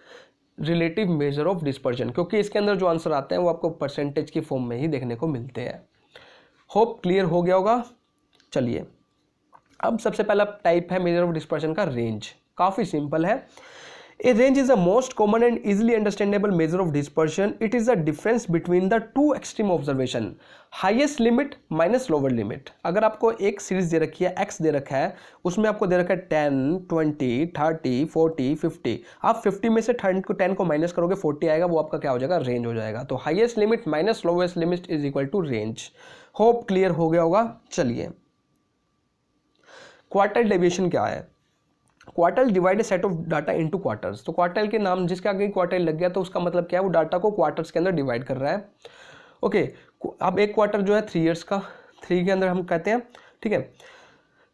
रिलेटिव मेजर ऑफ डिस्पर्जन, क्योंकि इसके अंदर जो आंसर आते हैं वो आपको परसेंटेज की फॉर्म में ही देखने को मिलते हैं। होप क्लियर हो गया होगा। चलिए अब सबसे पहला टाइप है मेजर ऑफ डिस्पर्जन का, रेंज। काफ़ी सिंपल है। A range is the most common and easily understandable measure of dispersion. It is the difference between the two extreme observation, highest limit minus lower limit। अगर आपको एक series दे रखी है, x दे रखा है, उसमें आपको दे रखा है 10, 20, 30, 40, 50, आप 50 में से 10 को माइनस करोगे 40 आएगा, वो आपका क्या हो जाएगा, रेंज हो जाएगा। तो highest limit minus lowest limit is equal to range. Hope clear हो गया होगा। चलिए क्वार्टाइल डेविएशन क्या है, quartile divide set of data into quarters. तो क्वार्टाइल के नाम जिसके आगे क्वार्टाइल लग गया तो उसका मतलब क्या है, वो डाटा को क्वार्टर्स के अंदर डिवाइड कर रहा है। ओके, अब एक क्वार्टर जो है 3 ईयर्स का, 3 के अंदर हम कहते हैं, ठीक है।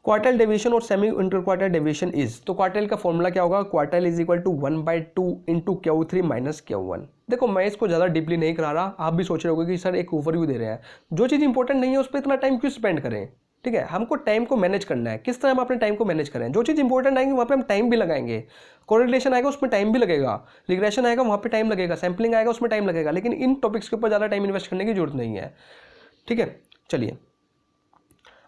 क्वार्टाइल डेविएशन और semi inter quartile deviation is, तो क्वार्टाइल का फॉर्मूला क्या होगा, quartile is equal to 1/2 into Q3 minus Q1। देखो मैं इसको ज़्यादा डीपली नहीं करा रहा, आप भी सोच रहे होगे कि सर एक ओवरव्यू दे रहे हैं, जो चीज़ इंपॉर्टेंट नहीं है उस पर इतना टाइम क्यों स्पेंड करें। ठीक है, हमको टाइम को मैनेज करना है, किस तरह हम अपने टाइम को मैनेज करें। जो चीज़ इंपॉर्टेंट आएंगे वहाँ पे हम टाइम भी लगाएंगे, कोरिलेशन आएगा उसमें टाइम भी लगेगा, रिग्रेशन आएगा वहाँ पे टाइम लगेगा, सैम्पलिंग आएगा उसमें टाइम लगेगा, लेकिन इन टॉपिक्स के ऊपर ज़्यादा टाइम इन्वेस्ट करने की जरूरत नहीं है। ठीक है, चलिए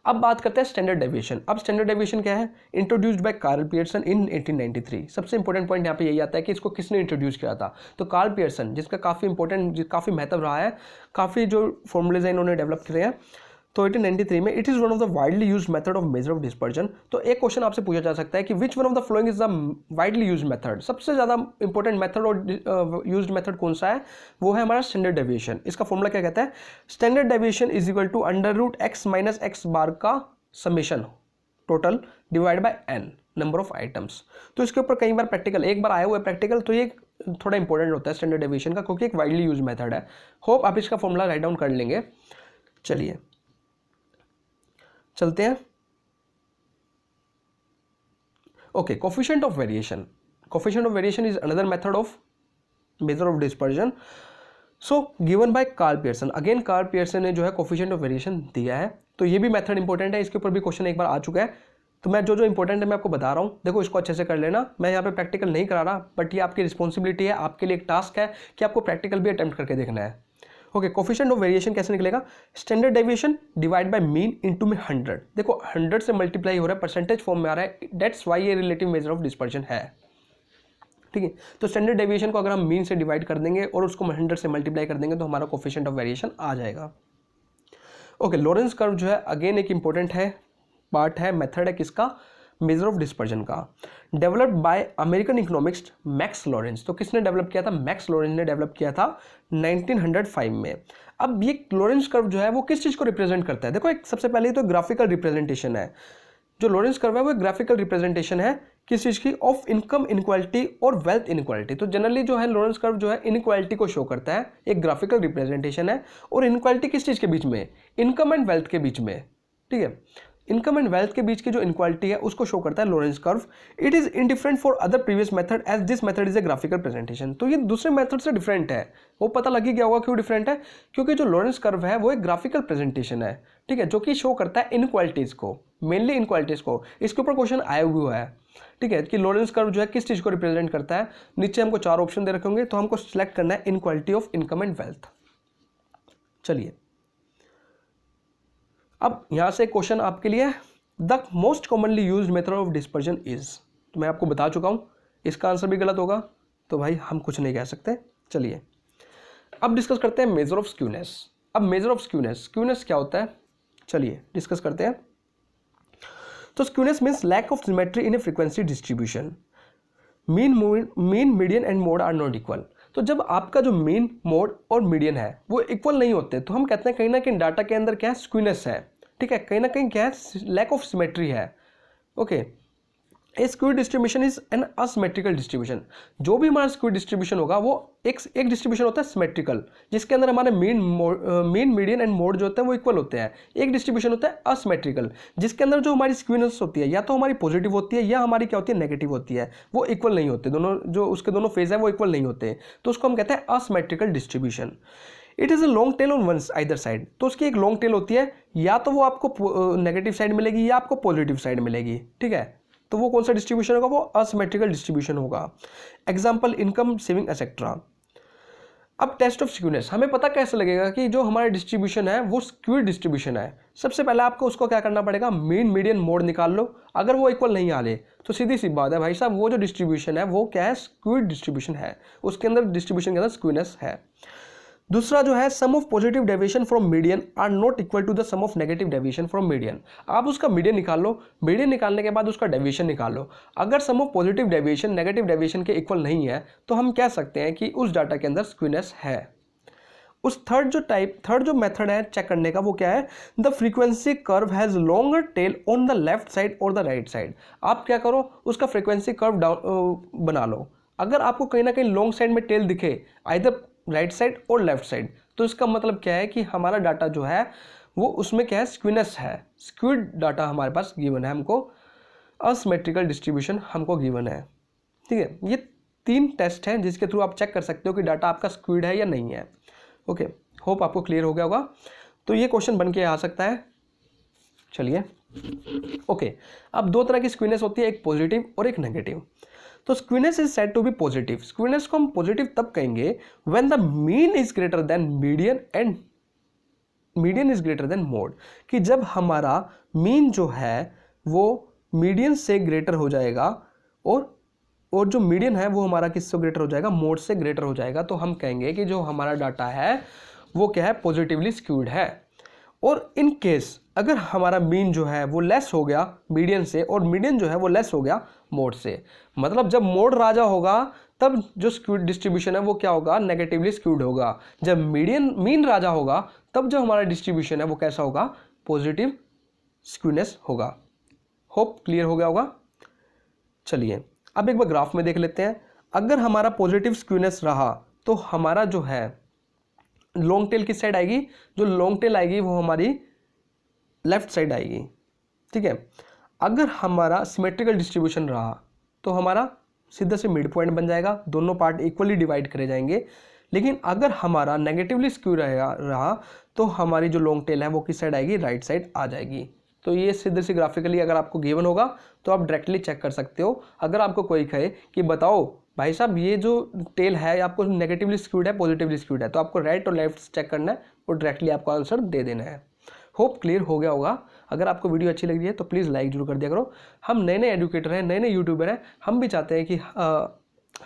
अब बात करते हैं स्टैंडर्ड डेविएशन। अब स्टैंडर्ड डेविएशन क्या है, इंट्रोड्यूस्ड बाय कार्ल पियर्सन इन 1893। सबसे इंपॉर्टेंट पॉइंट यहाँ पे यही आता है कि इसको किसने इंट्रोड्यूस किया था, तो कार्ल पियर्सन, जिसका काफ़ी इंपॉर्टेंट, काफ़ी महत्व रहा है, काफ़ी जो फॉर्मूलेज हैं इन्होंने डेवलप किए हैं। तो 1893 में it is one of the widely used method of measure of dispersion. तो एक क्वेश्चन आपसे पूछा जा सकता है कि विच one of the following is the widely used method, सबसे ज़्यादा इंपॉर्टेंट मेथड और यूज्ड मेथड कौन सा है, वो है हमारा स्टैंडर्ड डेविएशन। इसका फॉर्मूला क्या कहता है, standard deviation is equal to √x minus x bar का summation total divide by n number of items. तो इसके ऊपर कई बार प्रैक्टिकल, एक बार आया हुआ है प्रैक्टिकल, तो ये थोड़ा इंपॉर्टेंट होता है स्टैंडर्ड डेविएशन का, क्योंकि एक वाइडली यूज मेथड है। होप आप इसका फॉर्मूला राइट डाउन कर लेंगे। चलिए चलते हैं। Okay, coefficient of variation. Coefficient of variation is another method of measure of dispersion, so given by Karl Pearson. Again Karl Pearson ने जो है कोफिशिएंट ऑफ वेरिएशन दिया है, तो ये भी मेथड इंपॉर्टेंट है, इसके ऊपर भी क्वेश्चन एक बार आ चुका है। तो मैं जो इंपॉर्टेंट है मैं आपको बता रहा हूँ, देखो इसको अच्छे से कर लेना। मैं यहाँ पे प्रैक्टिकल नहीं करा रहा, बट ये आपकी रिस्पॉन्सिबिलिटी है, आपके लिए एक टास्क है कि आपको प्रैक्टिकल भी अटेम्प्ट करके देखना है। ओके, कोफिशिएंट ऑफ वेरिएशन कैसे निकलेगा, standard deviation divide by mean into में 100। देखो 100 से मल्टीप्लाई हो रहा है, परसेंटेज फॉर्म में आ रहा है, दैट्स वाई ये रिलेटिव मेजर ऑफ डिस्पर्जन है। ठीक है। तो स्टैंडर्ड डेविएशन को अगर हम मीन से डिवाइड कर देंगे और उसको 100 से मल्टीप्लाई कर देंगे तो हमारा कोफिशिएंट ऑफ वेरिएशन आ जाएगा। ओके, लॉरेंस कर्व जो है अगेन एक इंपॉर्टेंट है, पार्ट है, मेथड है किसका, मेजर ऑफ डिस्पर्जन का, developed by American economist max Lawrence. तो किसने डेवलप किया था, मैक्स लॉरेंस ने डेवलप किया था 1905 में। अब ये लॉरेंस कर्व जो है वो किस चीज़ को रिप्रेजेंट करता है, देखो एक सबसे पहले तो ग्राफिकल रिप्रेजेंटेशन है। जो लॉरेंस कर्व है वो ग्राफिकल रिप्रेजेंटेशन है किस चीज़ की, ऑफ इनकम इनक्वालिटी और वेल्थ इनक्वालिटी। तो जनरली जो है लॉरेंस कर्व जो है इनक्वालिटी को शो करता है, एक ग्राफिकल रिप्रेजेंटेशन है। और इनक्वालिटी किस चीज़ के बीच में, इनकम एंड वेल्थ के बीच में, ठीक है। इनकम एंड वेल्थ के बीच की जो इनक्वालिटी है उसको शो करता है Lorenz curve. It is indifferent for other previous method as this method is a graphical presentation. तो ये दूसरे मेथड से डिफरेंट है, वो पता लग ही गया होगा क्यों डिफरेंट है, क्योंकि जो लॉरेंस कर्व है वो एक ग्राफिकल प्रेजेंटेशन है, ठीक है, जो कि शो करता है इनक्वालिटीज को, मेनली इनक्वालिटीज को। इसके ऊपर क्वेश्चन आया हुआ है, ठीक है, कि लॉरेंस कर्व जो है किस चीज़ को रिप्रेजेंट करता है। नीचे हमको 4 ऑप्शन दे रखे होंगे, तो हमको सिलेक्ट करना है inequality of income and wealth. चलिए अब यहाँ से क्वेश्चन आपके लिए, the most commonly used method of dispersion is, तो मैं आपको बता चुका हूँ, इसका आंसर भी गलत होगा तो भाई हम कुछ नहीं कह सकते। चलिए अब डिस्कस करते हैं मेजर ऑफ स्क्यूनेस। अब मेजर ऑफ स्क्यूनेस, स्क्यूनेस क्या होता है, चलिए डिस्कस करते हैं। तो skewness means lack of symmetry in a frequency distribution, mean median and mode are not equal. तो जब आपका जो मीन, मोड और मीडियन है वो इक्वल नहीं होते तो हम कहते हैं कहीं ना कहीं डाटा के अंदर क्या है, स्क्यूनेस है, ठीक है, कहीं ना कहीं क्या है, लैक ऑफ सिमेट्री है। Okay, A skewed distribution is an asymmetrical distribution. जो भी हमारा स्क्यूड डिस्ट्रीब्यूशन होगा वो एक डिस्ट्रीब्यूशन होता है सिमेट्रिकल, जिसके अंदर हमारे मीन मीडियन एंड मोड जो होते हैं वो इक्वल होते हैं। एक डिस्ट्रीब्यूशन होता है असिमेट्रिकल, जिसके अंदर जो हमारी स्क्यूनेस होती है या तो हमारी पॉजिटिव होती है या हमारी क्या होती है, नेगेटिव होती है, वो इक्वल नहीं होते, दोनों जो उसके दोनों फेज है वो इक्वल नहीं होते, तो उसको हम कहते हैं asymmetrical distribution. It is a long tail on one either side. तो उसकी एक लॉन्ग टेल होती है, या तो वो आपको नेगेटिव साइड मिलेगी या आपको पॉजिटिव साइड मिलेगी, ठीक है। तो वो कौन सा डिस्ट्रीब्यूशन होगा, वो असिमेट्रिकल डिस्ट्रीब्यूशन होगा। Example income, saving etcetera. अब टेस्ट ऑफ स्क्यूनेस हमें पता कैसे लगेगा कि जो हमारा डिस्ट्रीब्यूशन है वो स्क्यूड डिस्ट्रीब्यूशन है। सबसे पहले आपको उसको क्या करना पड़ेगा, मीन मीडियन मोड निकाल लो। अगर वो इक्वल नहीं आ रहे तो सीधी सी बात है भाई साहब, वो जो डिस्ट्रीब्यूशन है वो क्या है, स्क्यूड डिस्ट्रीब्यूशन है, उसके अंदर डिस्ट्रीब्यूशन के अंदर स्क्यूनेस है। दूसरा जो है, sum of positive deviation from median are not equal to the sum of negative deviation from median. आप उसका मीडियन निकाल लो, मीडियन निकालने के बाद उसका डेविएशन निकाल लो। अगर sum of positive deviation negative deviation के इक्वल नहीं है तो हम कह सकते हैं कि उस डाटा के अंदर स्क्यूनेस है। उस थर्ड जो मेथड है चेक करने का वो क्या है, the frequency curve has longer tail on the left side और द राइट साइड। आप क्या करो, उसका फ्रीक्वेंसी कर्व डाउन बना लो। अगर आपको कहीं ना कहीं लॉन्ग साइड में टेल दिखे, आइदर राइट साइड और लेफ्ट साइड, तो इसका मतलब क्या है कि हमारा डाटा जो है वो उसमें क्या है, स्क्यूनेस है, स्क्यूड डाटा हमारे पास गिवन है, हमको असिमेट्रिकल डिस्ट्रीब्यूशन हमको गिवन है, ठीक है। ये 3 टेस्ट हैं जिसके थ्रू आप चेक कर सकते हो कि डाटा आपका स्क्यूड है या नहीं है। ओके, होप आपको क्लियर हो गया होगा। तो ये क्वेश्चन बन के आ सकता है। चलिए ओके, अब 2 तरह की स्क्यूनेस होती है, एक पॉजिटिव और एक नेगेटिव। तो skewness is said to be positive. Skewness को हम पॉजिटिव तब कहेंगे when the mean is greater than median and median is greater than mode, कि जब हमारा मीन जो है वो मीडियन से ग्रेटर हो जाएगा और जो मीडियन है वो हमारा किससे ग्रेटर हो जाएगा, मोड से ग्रेटर हो जाएगा, तो हम कहेंगे कि जो हमारा डाटा है वो क्या है, पॉजिटिवली स्क्यूड है। और इन केस अगर हमारा मीन जो है वो लेस हो गया मीडियन से और मीडियन जो है वो लेस हो गया मोड से, मतलब जब मोड राजा होगा तब जो स्क्यूड डिस्ट्रीब्यूशन है वो क्या होगा, नेगेटिवली स्क्यूड होगा। जब मीन राजा होगा तब जो हमारा डिस्ट्रीब्यूशन है वो कैसा होगा, पॉजिटिव स्क्यूनेस होगा। होप क्लियर हो गया होगा। चलिए अब एक बार ग्राफ में देख लेते हैं। अगर हमारा पॉजिटिव स्क्यूनेस रहा तो हमारा जो है लॉन्ग टेल किस साइड आएगी, जो लॉन्ग टेल आएगी वो हमारी लेफ्ट साइड आएगी, ठीक है। अगर हमारा सिमेट्रिकल डिस्ट्रीब्यूशन रहा तो हमारा सीधा से मिड पॉइंट बन जाएगा, दोनों पार्ट इक्वली डिवाइड करे जाएंगे। लेकिन अगर हमारा नेगेटिवली स्क्यू रहा तो हमारी जो लॉन्ग टेल है वो किस साइड आएगी, राइट साइड आ जाएगी। तो ये सीधे से ग्राफिकली अगर आपको गिवन होगा तो आप डायरेक्टली चेक कर सकते हो। अगर आपको कोई कहे कि बताओ भाई साहब ये जो टेल है आपको नेगेटिवली स्क्यूड है पॉजिटिवली स्क्यूड है, तो आपको राइट और लेफ्ट चेक करना है और डायरेक्टली आपको आंसर दे देना है। होप क्लियर हो गया होगा। अगर आपको वीडियो अच्छी लग रही है तो प्लीज़ लाइक जरूर कर दिया करो। हम नए नए एजुकेटर हैं, नए नए यूट्यूबर हैं, हम भी चाहते हैं कि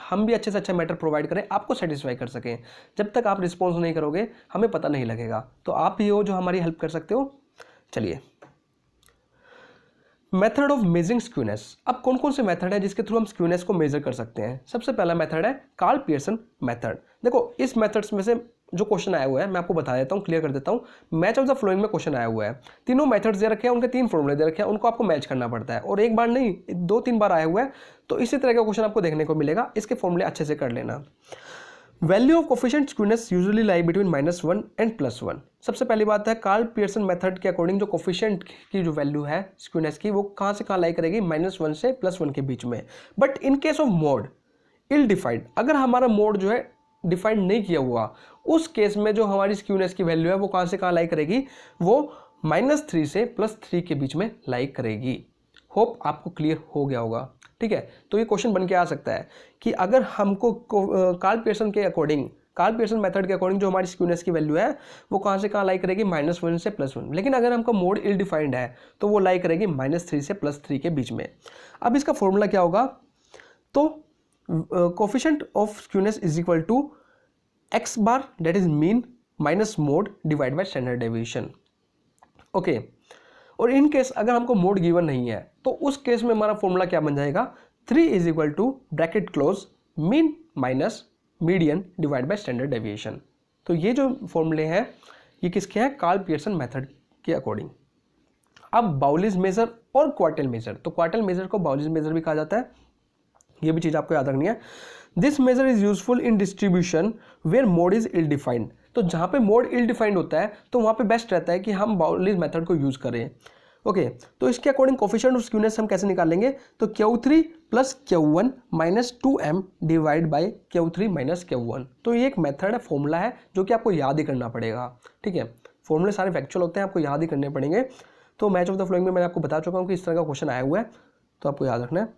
हम भी अच्छे से अच्छा मैटर प्रोवाइड करें, आपको सेटिस्फाई कर सकें। जब तक आप रिस्पॉन्स नहीं करोगे हमें पता नहीं लगेगा। तो आप ही हो जो हमारी हेल्प कर सकते हो। चलिए, मेथड ऑफ मेजरिंग स्क्यूनेस। अब कौन कौन से मेथड है जिसके थ्रू हम स्क्यूनेस को मेजर कर सकते हैं? सबसे पहला मेथड है कार्ल पियर्सन मेथड। देखो, इस मेथड्स में से जो क्वेश्चन आया हुआ है मैं आपको बता देता हूँ, क्लियर कर देता हूँ। मैच ऑफ द फ्लोइंग में क्वेश्चन आया हुआ है, तीनों मेथड्स दे रखे हैं, उनके 3 फॉर्मूले दे रखे हैं, उनको आपको मैच करना पड़ता है। और एक बार नहीं, 2-3 बार आया हुआ है, तो इसी तरह का क्वेश्चन आपको देखने को मिलेगा। इसके फॉर्मूले अच्छे से कर लेना। Value of coefficient skewness usually lie between -1 and +1। सबसे पहली बात है, कार्ल पियर्सन मेथड के अकॉर्डिंग जो कोफिशिएंट की जो वैल्यू है स्क्यूनेस की, वो कहाँ से कहाँ लाई करेगी? -1 से +1 के बीच में। But in case of mode ill defined, अगर हमारा मोड जो है डिफाइंड नहीं किया हुआ, उस केस में जो हमारी स्क्यूनेस की वैल्यू है वो कहाँ से कहाँ लाई करेगी? वो -3 से +3 के बीच में लाई करेगी। होप आपको क्लियर हो गया होगा। ठीक है, तो ये क्वेश्चन बन के आ सकता है कि अगर हमको कार्ल पियर्सन के अकॉर्डिंग, कार्ल पियर्सन मेथड के अकॉर्डिंग जो हमारी स्क्यूनेस की वैल्यू है वो कहाँ से कहाँ लाई करेगी? -1 से +1। लेकिन अगर हमका मोड इल डिफाइंड है तो वो लाई करेगी -3 से +3 के बीच में। अब इसका फॉर्मूला क्या होगा? तो coefficient of skewness is equal to x bar, that is mean, minus mode divide by standard deviation. Okay, और इन केस अगर हमको मोड गिवन नहीं है तो उस केस में हमारा फॉर्मूला क्या बन जाएगा? 3 is equal to bracket close mean minus median divide by standard deviation. तो ये जो फॉर्मूले हैं ये किसके हैं? कार्ल पियर्सन मेथड के अकॉर्डिंग। अब बाउलिस मेजर और क्वार्टाइल मेजर, तो क्वार्टाइल मेजर को बाउलिस मेजर भी कहा जाता है, ये भी चीज़ आपको याद रखनी है। This measure is useful in distribution where mode is ill defined. तो जहाँ पे मोड इल डिफाइंड होता है तो वहाँ पे बेस्ट रहता है कि हम बाउलिस मेथड को यूज़ करें। ओके, तो इसके अकॉर्डिंग कोफिशिएंट ऑफ स्क्यूनेस हम कैसे निकालेंगे? तो Q3 + Q1 - 2m divide by Q3 - Q1। तो ये एक मेथड है, फॉर्मूला है जो कि आपको याद ही करना पड़ेगा। ठीक है, फॉर्मूले सारे फैक्चुअल होते हैं, आपको याद ही करने पड़ेंगे। तो मैच ऑफ द फ्लोइंग में मैंने आपको बता चुका हूँ कि इस तरह का क्वेश्चन आया हुआ है, तो आपको याद रखना है।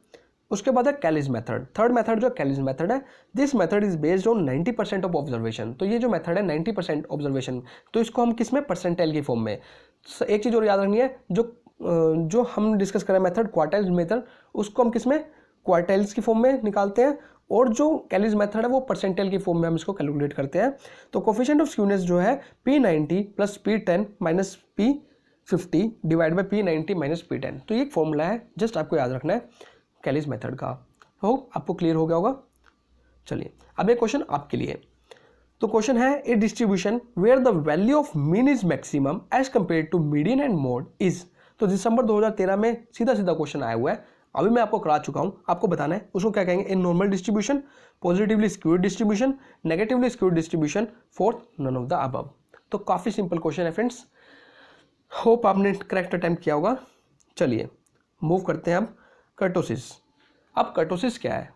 उसके बाद है कैलिज मेथड। थर्ड मेथड जो कैलिज मेथड है, this method is based on 90% of observation. तो ये जो मेथड है 90% ऑब्जर्वेशन, तो इसको हम किस में? परसेंटाइल की फॉर्म में। एक चीज़ और याद रखनी है, जो हम डिस्कस करें मेथड क्वार्टाइल मेथड, उसको हम किस में? क्वार्टाइल्स की फॉर्म में निकालते हैं, और जो कैलिज मेथड है वो परसेंटाइल की फॉर्म में हम इसको कैलकुलेट करते हैं। तो कोफिशिएंट ऑफ स्क्यूनेस जो है P90 + P10 - P50 divide by P90 - P10। तो ये एक फॉर्मूला है, जस्ट आपको याद रखना है कैलिज मेथड का। हो आपको क्लियर हो गया होगा। चलिए, अब एक क्वेश्चन आपके लिए। तो क्वेश्चन है, a distribution where the value of mean is maximum as compare to median and mode is. तो दिसंबर 2013 में सीधा सीधा क्वेश्चन आया हुआ है, अभी मैं आपको करा चुका हूं, आपको बताना है उसको क्या कहेंगे? A normal distribution, positively skewed distribution, negatively skewed distribution, fourth none of the above. तो काफ़ी सिंपल क्वेश्चन है फ्रेंड्स, होप आपने करेक्ट अटेम्प्ट किया होगा। चलिए मूव करते हैं अब कर्टोसिस। अब कर्टोसिस क्या है?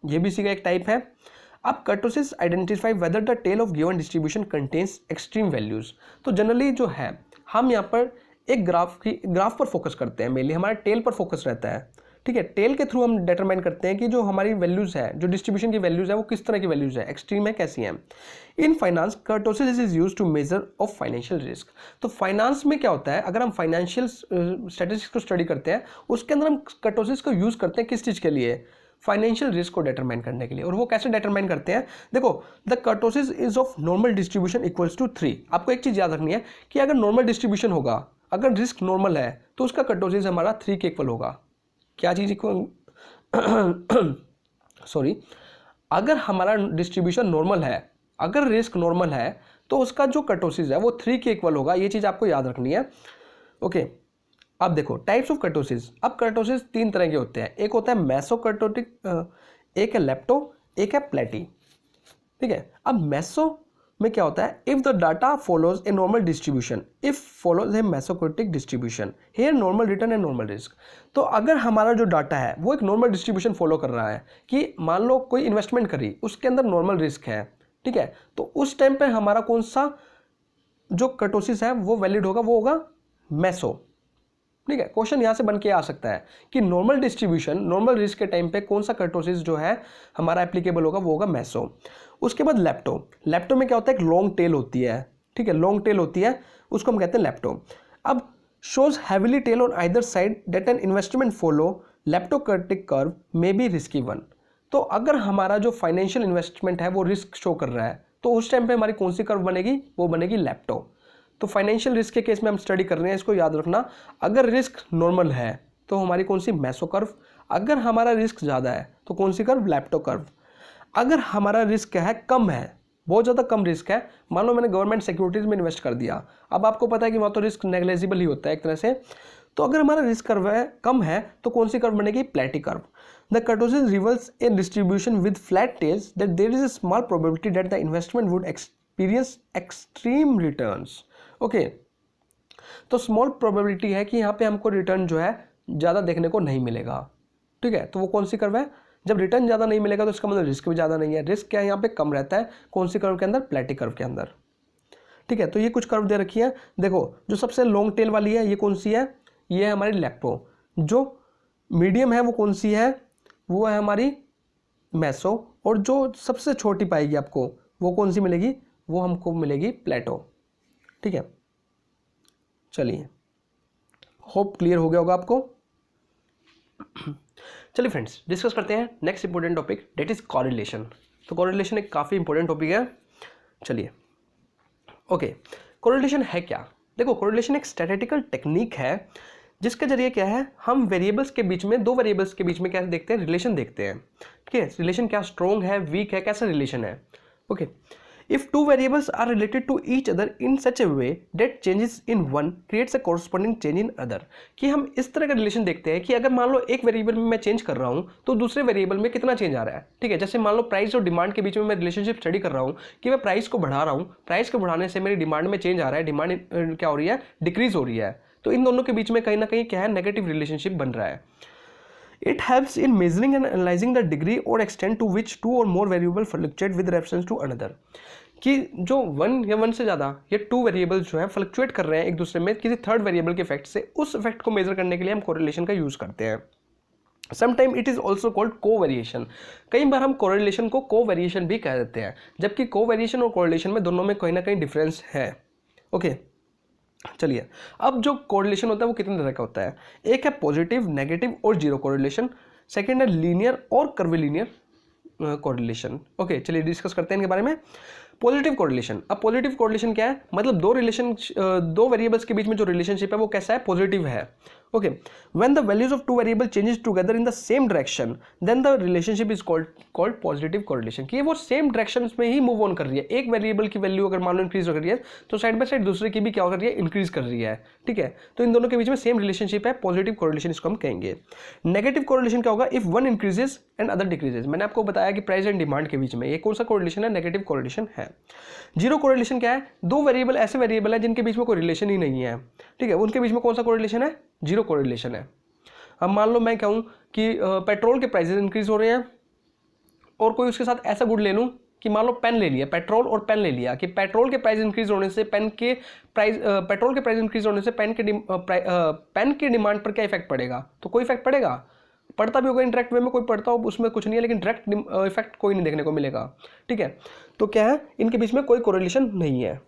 ये भी इसी का एक टाइप है। अब kurtosis identify whether the tail of given distribution contains extreme values. तो जनरली जो है हम यहाँ पर एक ग्राफ पर फोकस करते हैं, मेनली हमारा टेल पर फोकस रहता है। ठीक है, टेल के थ्रू हम डिटरमाइन करते हैं कि जो हमारी वैल्यूज है, जो डिस्ट्रीब्यूशन की वैल्यूज है वो किस तरह की वैल्यूज है, एक्सट्रीम है, कैसी हैं। In finance kurtosis is used to measure of financial risk. तो फाइनेंस में क्या होता है, अगर हम फाइनेंशियल स्टैटिस्टिक्स को स्टडी करते हैं उसके अंदर हम कर्टोसिस को यूज करते हैं किस चीज़ के लिए? फाइनेंशियल रिस्क को डिटरमाइन करने के लिए। और वो कैसे डिटरमाइन करते हैं? देखो, the kurtosis is of normal distribution equals to 3। आपको एक चीज़ याद रखनी है कि अगर नॉर्मल डिस्ट्रीब्यूशन होगा, अगर रिस्क नॉर्मल है तो उसका कर्टोसिस हमारा 3 के इक्वल होगा। क्या चीज़ इक्वल? सॉरी, अगर हमारा डिस्ट्रीब्यूशन नॉर्मल है, अगर रिस्क नॉर्मल है तो उसका जो कर्टोसिस है वो 3 के इक्वल होगा। ये चीज़ आपको याद रखनी है। ओके, अब देखो टाइप्स ऑफ कर्टोसिस। अब कर्टोसिस 3 तरह के होते हैं, एक होता है मेसोकर्टोटिक, एक है लेप्टो, एक है प्लेटी। ठीक है, अब मेसो में क्या होता है? If the data follows a normal distribution, if follows a mesokurtic distribution, here normal return and normal risk. तो अगर हमारा जो डाटा है वो एक नॉर्मल डिस्ट्रीब्यूशन फॉलो कर रहा है, कि मान लो कोई इन्वेस्टमेंट करी, उसके अंदर नॉर्मल रिस्क है, ठीक है, तो उस टाइम पे हमारा कौन सा जो कर्टोसिस है वो वैलिड होगा? वो होगा मेसो। ठीक है, क्वेश्चन यहाँ से बन के आ सकता है कि नॉर्मल डिस्ट्रीब्यूशन, नॉर्मल रिस्क के टाइम पे कौन सा कर्टोसिस जो है हमारा एप्लीकेबल होगा? वो होगा मेसो। उसके बाद लेप्टो। लेप्टो में क्या होता है? एक लॉन्ग टेल होती है। ठीक है, लॉन्ग टेल होती है, उसको हम कहते हैं लेप्टो। अब shows heavily tail on either side that an investment follow leptokurtic curve may be risky one. तो अगर हमारा जो फाइनेंशियल इन्वेस्टमेंट है वो रिस्क शो कर रहा है तो उस टाइम पे हमारी कौन सी कर्व बनेगी, वो बनेगी लेप्टो। तो फाइनेंशियल रिस्क के केस में हम स्टडी कर रहे हैं, इसको याद रखना। अगर रिस्क नॉर्मल है तो हमारी कौन सी, मेसो कर्व। अगर हमारा रिस्क ज़्यादा है तो कौन सी कर्व, लेप्टो कर्व। अगर हमारा रिस्क क्या है, कम है, बहुत ज़्यादा कम रिस्क है, मान लो मैंने गवर्नमेंट सिक्योरिटीज़ में इन्वेस्ट कर दिया, अब आपको पता है कि वहाँ तो रिस्क नेग्लेजिबल ही होता है एक तरह से। तो अगर हमारा रिस्क कर्व है कम है तो कौन सी कर्व बनेगी, platy curve. The kurtosis refers a distribution with flat tails that there is a small probability that the investment would experience extreme returns. Okay, तो स्मॉल प्रोबेबिलिटी है कि यहाँ पे हमको रिटर्न जो है ज़्यादा देखने को नहीं मिलेगा। ठीक है, तो वो कौन सी कर्व है, जब रिटर्न ज़्यादा नहीं मिलेगा तो इसका मतलब रिस्क भी ज़्यादा नहीं है। रिस्क क्या है यहाँ पे, कम रहता है, कौन सी कर्व के अंदर, प्लेटी कर्व के अंदर। ठीक है, तो ये कुछ कर्व दे रखी है। देखो जो सबसे लॉन्ग टेल वाली है ये कौन सी है, ये है हमारी लेप्टो। जो मीडियम है वो कौन सी है, वो है हमारी मेसो। और जो सबसे छोटी पाएगी आपको वो कौन सी मिलेगी, वो हमको मिलेगी प्लेटो। ठीक है, चलिए, होप क्लियर हो गया होगा आपको। चलिए फ्रेंड्स, डिस्कस करते हैं next important topic, that is correlation. तो कॉरिलेशन एक काफ़ी इंपॉर्टेंट टॉपिक है। चलिए, ओके, कॉरिलेशन है क्या। देखो, कॉरिलेशन एक स्टैटिस्टिकल टेक्निक है जिसके जरिए क्या है, हम वेरिएबल्स के बीच में, दो वेरिएबल्स के बीच में क्या देखते हैं, रिलेशन देखते हैं। ठीक है, रिलेशन क्या स्ट्रॉन्ग है, वीक है, कैसा रिलेशन है। Okay, if two variables are related to each other in such a way that changes in one creates a corresponding change in other, कि हम इस तरह का रिलेशन देखते हैं कि अगर मान लो एक वेरिएबल में मैं चेंज कर रहा हूँ तो दूसरे वेरिएबल में कितना चेंज आ रहा है। ठीक है, जैसे मान लो प्राइस और डिमांड के बीच में मैं रिलेशनशिप स्टडी कर रहा हूँ कि मैं प्राइस को बढ़ा रहा हूँ, प्राइस को बढ़ाने से मेरी डिमांड में चेंज आ रहा है, डिमांड क्या हो रही है, डिक्रीज हो रही है। तो इन दोनों के बीच में कहीं ना कहीं क्या है, नेगेटिव रिलेशनशिप बन रहा है। It helps in measuring and analyzing the degree or extent to which two or more variables fluctuate with reference to another, कि जो वन या वन से ज़्यादा ये टू वेरिएबल्स जो है फ्लक्चुएट कर रहे हैं एक दूसरे में किसी थर्ड वेरिएबल के इफेक्ट से, उस इफेक्ट को मेजर करने के लिए हम कोरिलेशन का यूज़ करते हैं। Sometime it is also called covariation. कई बार हम कोरिलेशन को कोवेरिएशन भी कह देते हैं, जबकि कोवेरिएशन और कोरिलेशन में दोनों में कहीं ना कहीं डिफरेंस है। ओके, चलिए, अब जो कोरिलेशन होता है वो कितने तरह का होता है। एक है पॉजिटिव, नेगेटिव और जीरो कोरिलेशन। सेकेंड है लीनियर और कर्विलीनियर कोरिलेशन। ओके, चलिए डिस्कस करते हैं इनके बारे में। Positive correlation. अब पॉजिटिव कोरिलेशन क्या है, मतलब दो वेरिएबल्स के बीच में जो रिलेशनशिप है वो कैसा है, पॉजिटिव है। Okay, when the values of two variable changes together in the same direction then the relationship is called positive correlation, कि वो सेम डायरेक्शन में ही मूव ऑन कर रही है। एक वेरिएबल की वैल्यू अगर मान लो इंक्रीज हो रही है तो साइड बाय साइड दूसरे की भी क्या कर रही है, इंक्रीज कर रही है। ठीक है, तो इन दोनों के बीच में सेम रिलेशनशिप है, पॉजिटिव कोरिलेशन इसको हम कहेंगे। नेगेटिव कोरिलेशन क्या होगा, if one increases and other decreases. मैंने आपको बताया कि प्राइस एंड डिमांड के बीच में ये कौन सा कोरिलेशन है, नेगेटिव कोरिलेशन है। जीरो कोरिलेशन क्या है, दो वेरिएबल ऐसे वेरिएबल है जिनके बीच में कोई रिलेशन ही नहीं है। ठीक है, उनके बीच में कौन सा कोरिलेशन है, जीरो कोरिलेशन है। अब मान लो मैं कहूँ कि पेट्रोल के प्राइसेस इंक्रीज हो रहे हैं और कोई उसके साथ ऐसा गुड ले लूँ कि मान लो पेन ले लिया, पेट्रोल और पेन ले लिया, कि पेट्रोल के प्राइस इंक्रीज होने से पेट्रोल के प्राइस इंक्रीज होने से पेन के डिमांड पर क्या इफेक्ट पड़ेगा, तो कोई इफेक्ट पड़ेगा, पड़ता भी होगा इनडायरेक्ट वे में, कोई पड़ता हो उसमें कुछ नहीं है, लेकिन डायरेक्ट इफेक्ट कोई नहीं देखने को मिलेगा। ठीक है, तो क्या है, इनके बीच में कोई कोरिलेशन नहीं है।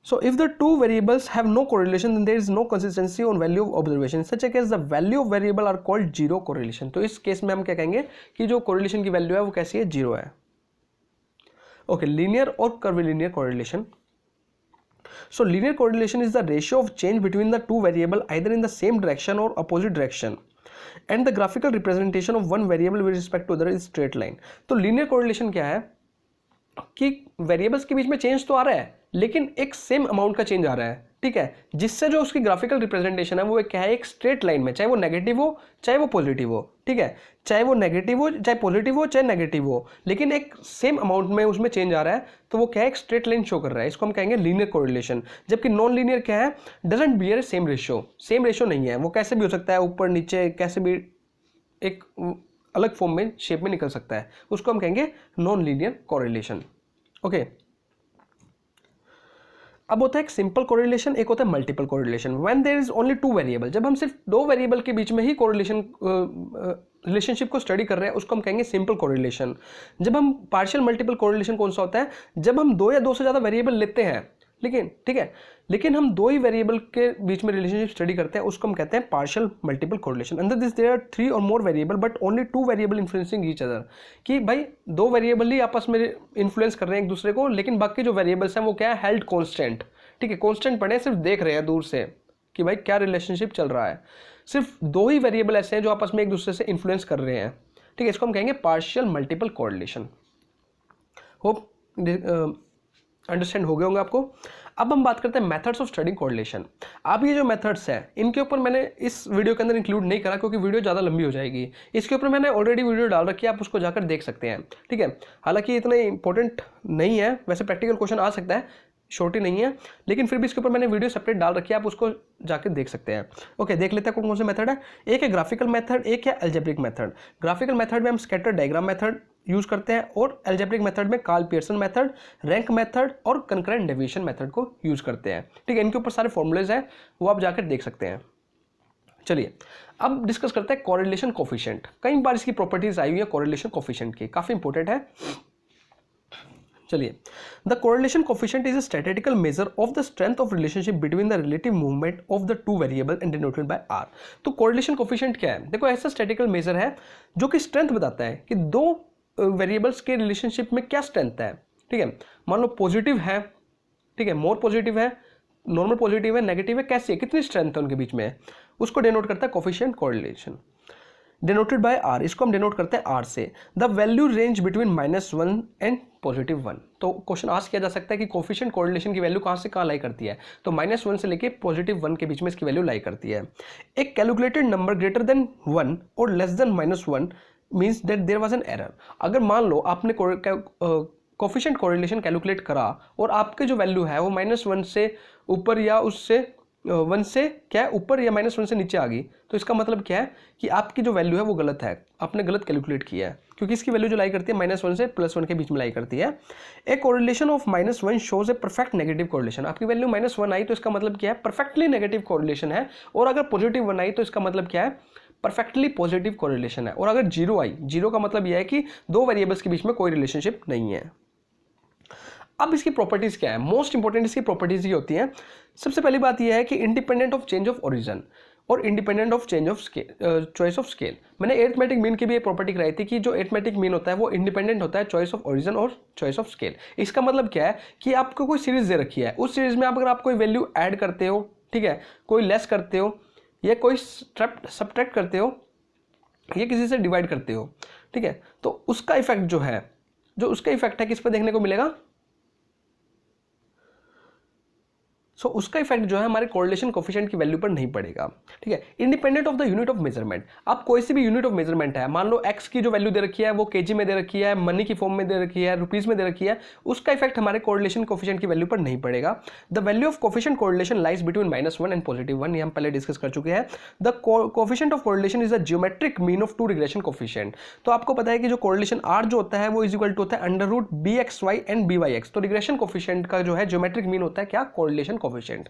So if the two variables have no correlation, then there is no consistency on value of observation. Such a case the value of variable are called zero correlation. तो इस केस में हम क्या कहेंगे कि जो correlation की वैल्यू है वो कैसी है, जीरो है। ओके, linear और curvilinear correlation. So linear correlation is the ratio of change between the two variable either in the same direction or opposite direction. And the graphical representation of one variable with respect to other is straight line. तो linear correlation क्या है कि variables के बीच में change तो आ रहा है लेकिन एक सेम अमाउंट का चेंज आ रहा है। ठीक है, जिससे जो उसकी ग्राफिकल रिप्रेजेंटेशन है वो क्या है, एक स्ट्रेट लाइन में, चाहे वो नेगेटिव हो चाहे वो पॉजिटिव हो। ठीक है, चाहे वो नेगेटिव हो चाहे पॉजिटिव हो चाहे नेगेटिव हो, लेकिन एक सेम अमाउंट में उसमें चेंज आ रहा है, तो वो क्या है, एक स्ट्रेट लाइन शो कर रहा है। इसको हम कहेंगे लीनियर कोरिलेशन। जबकि नॉन लीनियर क्या है, doesn't bear same ratio, same ratio नहीं है, वो कैसे भी हो सकता है, ऊपर नीचे कैसे भी एक अलग फॉर्म में, शेप में निकल सकता है, उसको हम कहेंगे नॉन लीनियर कोरिलेशन। ओके, अब होता है एक सिंपल कोरिलेशन, एक होता है multiple correlation. When there is only two variable, जब हम सिर्फ दो वेरिएबल के बीच में ही कोरिलेशन रिलेशनशिप को स्टडी कर रहे हैं उसको हम कहेंगे सिंपल कोरिलेशन। जब हम पार्शियल मल्टीपल कोरिलेशन कौन सा होता है, जब हम दो या दो से ज़्यादा वेरिएबल लेते हैं लेकिन ठीक है, लेकिन हम दो ही वेरिएबल के बीच में रिलेशनशिप स्टडी करते हैं, उसको हम कहते हैं partial multiple correlation. Under this there are 3 और more variable but only 2 variable influencing each other, कि भाई 2 वेरिएबल ही आपस में इन्फ्लुएंस कर रहे हैं एक दूसरे को, लेकिन बाकी जो वेरिएबल्स हैं वो क्या है, हेल्ड कॉन्स्टेंट। ठीक है, कॉन्स्टेंट पढ़े, सिर्फ देख रहे हैं दूर से कि भाई क्या रिलेशनशिप चल रहा है। सिर्फ 2 ही वेरिएबल ऐसे हैं जो आपस में एक दूसरे से इन्फ्लुएंस कर रहे हैं। ठीक है, इसको हम कहेंगे partial multiple correlation. Hope understand हो गए होंगे आपको। अब हम बात करते हैं मेथड्स ऑफ स्टडिंग कोरिलेशन। अब ये जो मेथड्स हैं इनके ऊपर मैंने इस वीडियो के अंदर इंक्लूड नहीं करा क्योंकि वीडियो ज़्यादा लंबी हो जाएगी। इसके ऊपर मैंने ऑलरेडी वीडियो डाल रखी है, आप उसको जाकर देख सकते हैं। ठीक है, हालांकि इतना इंपॉर्टेंट नहीं है, वैसे प्रैक्टिकल क्वेश्चन आ सकता है, छोटी नहीं है, लेकिन फिर भी इसके ऊपर मैंने वीडियो सेपरेट डाल रखी है, आप उसको जाकर देख सकते हैं। ओके, देख लेते हैं कौन कौन से मेथड है। एक है ग्राफिकल मेथड, एक है अलजेब्रिक मेथड। ग्राफिकल मेथड में हम स्कैटर डायग्राम मेथड यूज करते हैं और अलजेब्रिक मेथड में Karl Pearson method, rank method और कंकरेंट डेविएशन मेथड को यूज करते हैं। ठीक है, इनके ऊपर सारे फॉर्मूलेज हैं, वो आप जाकर देख सकते हैं। चलिए अब डिस्कस करते हैं कोरिलेशन कोफिशिएंट। कई बार इसकी प्रॉपर्टीज आई हुई है कोरिलेशन कोफिशिएंट की, काफी इंपॉर्टेंट है। चलिए, the correlation coefficient is a statistical measure of the strength of relationship between the relative movement of the 2 variable and denoted by R. तो कोरिलेशन कोफिशिएंट क्या है? देखो, ऐसा स्टैटिस्टिकल मेजर है जो कि स्ट्रेंथ बताता है कि 2 वेरिएबल्स के रिलेशनशिप में क्या स्ट्रेंथ है। ठीक है, मान लो पॉजिटिव है, ठीक है, मोर पॉजिटिव है, नॉर्मल पॉजिटिव है, नेगेटिव है, कैसी है, कितनी स्ट्रेंथ है उनके बीच में, उसको डिनोट करता है coefficient correlation, denoted by R. इसको हम डिनोट करते हैं आर से। The value range between -1 and +1। तो क्वेश्चन आस्क किया जा सकता है कि कोफिशिएंट कोरिलेशन की वैल्यू कहाँ से कहाँ लाई करती है, तो -1 से लेके +1 के बीच में इसकी वैल्यू लाई करती है। एक कैलकुलेटेड नंबर ग्रेटर देन 1 और less than -1 means that there was an error. अगर मान लो आपने कोफिशिएंट कोरिलेशन कैलकुलेट करा और आपके जो वैल्यू है वो -1 से ऊपर या उससे 1 से क्या है ऊपर या -1 से नीचे आ गई, तो इसका मतलब क्या है कि आपकी जो वैल्यू है वो गलत है, आपने गलत कैलकुलेट किया है, क्योंकि इसकी वैल्यू जो लाई करती है -1 से +1 के बीच में लाई करती है। A correlation of -1 shows a perfect negative correlation. आपकी वैल्यू -1 आई तो इसका मतलब क्या है, परफेक्टली नेगेटिव कोरिलेशन है, और अगर +1 आई तो इसका मतलब क्या है, परफेक्टली पॉजिटिव कोरिलेशन है। और अगर 0 आई, 0 का मतलब यह है कि 2 वेरिएबल्स के बीच में कोई रिलेशनशिप नहीं है। अब इसकी प्रॉपर्टीज क्या है? मोस्ट इंपॉर्टेंट इसकी प्रॉपर्टीज ये होती हैं। सबसे पहली बात यह है कि independent of change of origin और independent of change of choice of scale. मैंने एरिथमेटिक मीन की भी एक प्रॉपर्टी कराई थी कि जो एरिथमेटिक मीन होता है वो इंडिपेंडेंट होता है चॉइस ऑफ ओरिजिन और चॉइस ऑफ स्केल। इसका मतलब क्या है कि आपको कोई सीरीज दे रखी है, उस सीरीज में अगर आप कोई वैल्यू ऐड करते हो, ठीक है, कोई लेस करते हो या कोई सब्ट्रैक्ट करते हो या किसी से डिवाइड करते हो, ठीक है, तो उसका इफेक्ट जो है, जो उसका इफेक्ट है किस पर देखने को मिलेगा, सो उसका इफेक्ट जो है हमारे कोरिलेशन कोफिशिएंट की वैल्यू पर नहीं पड़ेगा। ठीक है, independent of the unit of measurement. अब कोई सी भी यूनिट ऑफ मेजरमेंट है, मान लो एक्स की जो वैल्यू दे रखी है वो केजी में दे रखी है, मनी की फॉर्म में दे रखी है, रुपीज में दे रखी है, उसका इफेक्ट हमारे कोरिलेशन कोफिशिएंट की वैल्यू पर नहीं पड़ेगा। The value of coefficient correlation lies between -1 and +1, ये हम पहले डिस्कस कर चुके हैं। The coefficient of correlation is the geometric mean of 2 regression coefficient. तो आपको पता है कि जो कोरिलेशन आर जो होता है वो इज इक्वल टू होता है √bxy एंड byx। तो रिग्रेशन कोफिशिएंट का जो है ज्योमेट्रिक मीन होता है क्या, कोरिलेशन कोफिशिएंट।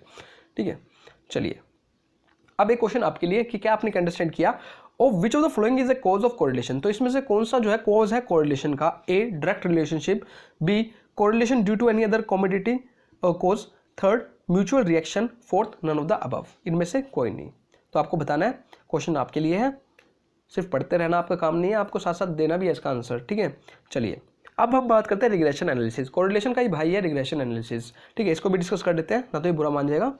ठीक है, चलिए अब एक क्वेश्चन आपके लिए कि क्या आपने अंडरस्टैंड किया, of which of the following is a cause of correlation. तो इसमें से कौन सा जो है कॉज है कोरिलेशन का? A direct relationship, B correlation due to any other commodity cause, third mutual reaction, fourth none of the above. इनमें से कोई नहीं। तो आपको बताना है, क्वेश्चन आपके लिए है, सिर्फ पढ़ते रहना आपका काम नहीं है, आपको साथ साथ देना भी है इसका आंसर। ठीक है, चलिए अब हम बात करते हैं रिग्रेशन एनालिसिस। कोरिलेशन का ही भाई है रिग्रेशन एनालिसिस। ठीक है, इसको भी डिस्कस कर देते हैं, ना तो ये बुरा मान जाएगा।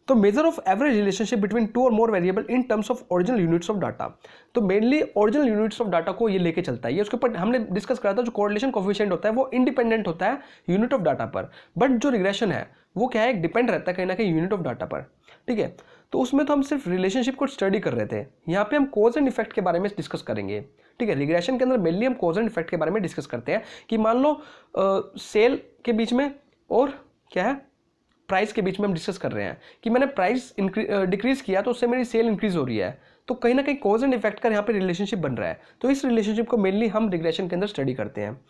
तो measure of average relationship between 2 और more variable in terms of original units of data. तो mainly original units of data को ये लेके चलता है। ये उसके ऊपर हमने डिस्कस करा था, जो कोरिलेशन कोफिशिएंट होता है वो इंडिपेंडेंट होता है यूनिट ऑफ डाटा पर, बट जो रिग्रेशन है वो क्या है, डिपेंड रहता है कहीं ना कहीं यूनिट ऑफ डाटा पर। ठीक है, तो उसमें तो हम सिर्फ रिलेशनशिप को स्टडी कर रहे थे, यहाँ पे हम कॉज एंड इफेक्ट के बारे में डिस्कस करेंगे। ठीक है, रिग्रेशन के अंदर मेनली हम कॉज एंड इफेक्ट के बारे में डिस्कस करते हैं कि मान लो सेल के बीच में और क्या है, प्राइस के बीच में हम डिस्कस कर रहे हैं कि मैंने प्राइस डिक्रीज किया तो उससे मेरी सेल इंक्रीज हो रही है, तो कहीं ना कहीं कॉज एंड इफेक्ट का यहाँ पे रिलेशनशिप बन रहा है। तो इस रिलेशनशिप को मेनली हम रिग्रेशन के अंदर स्टडी करते हैं।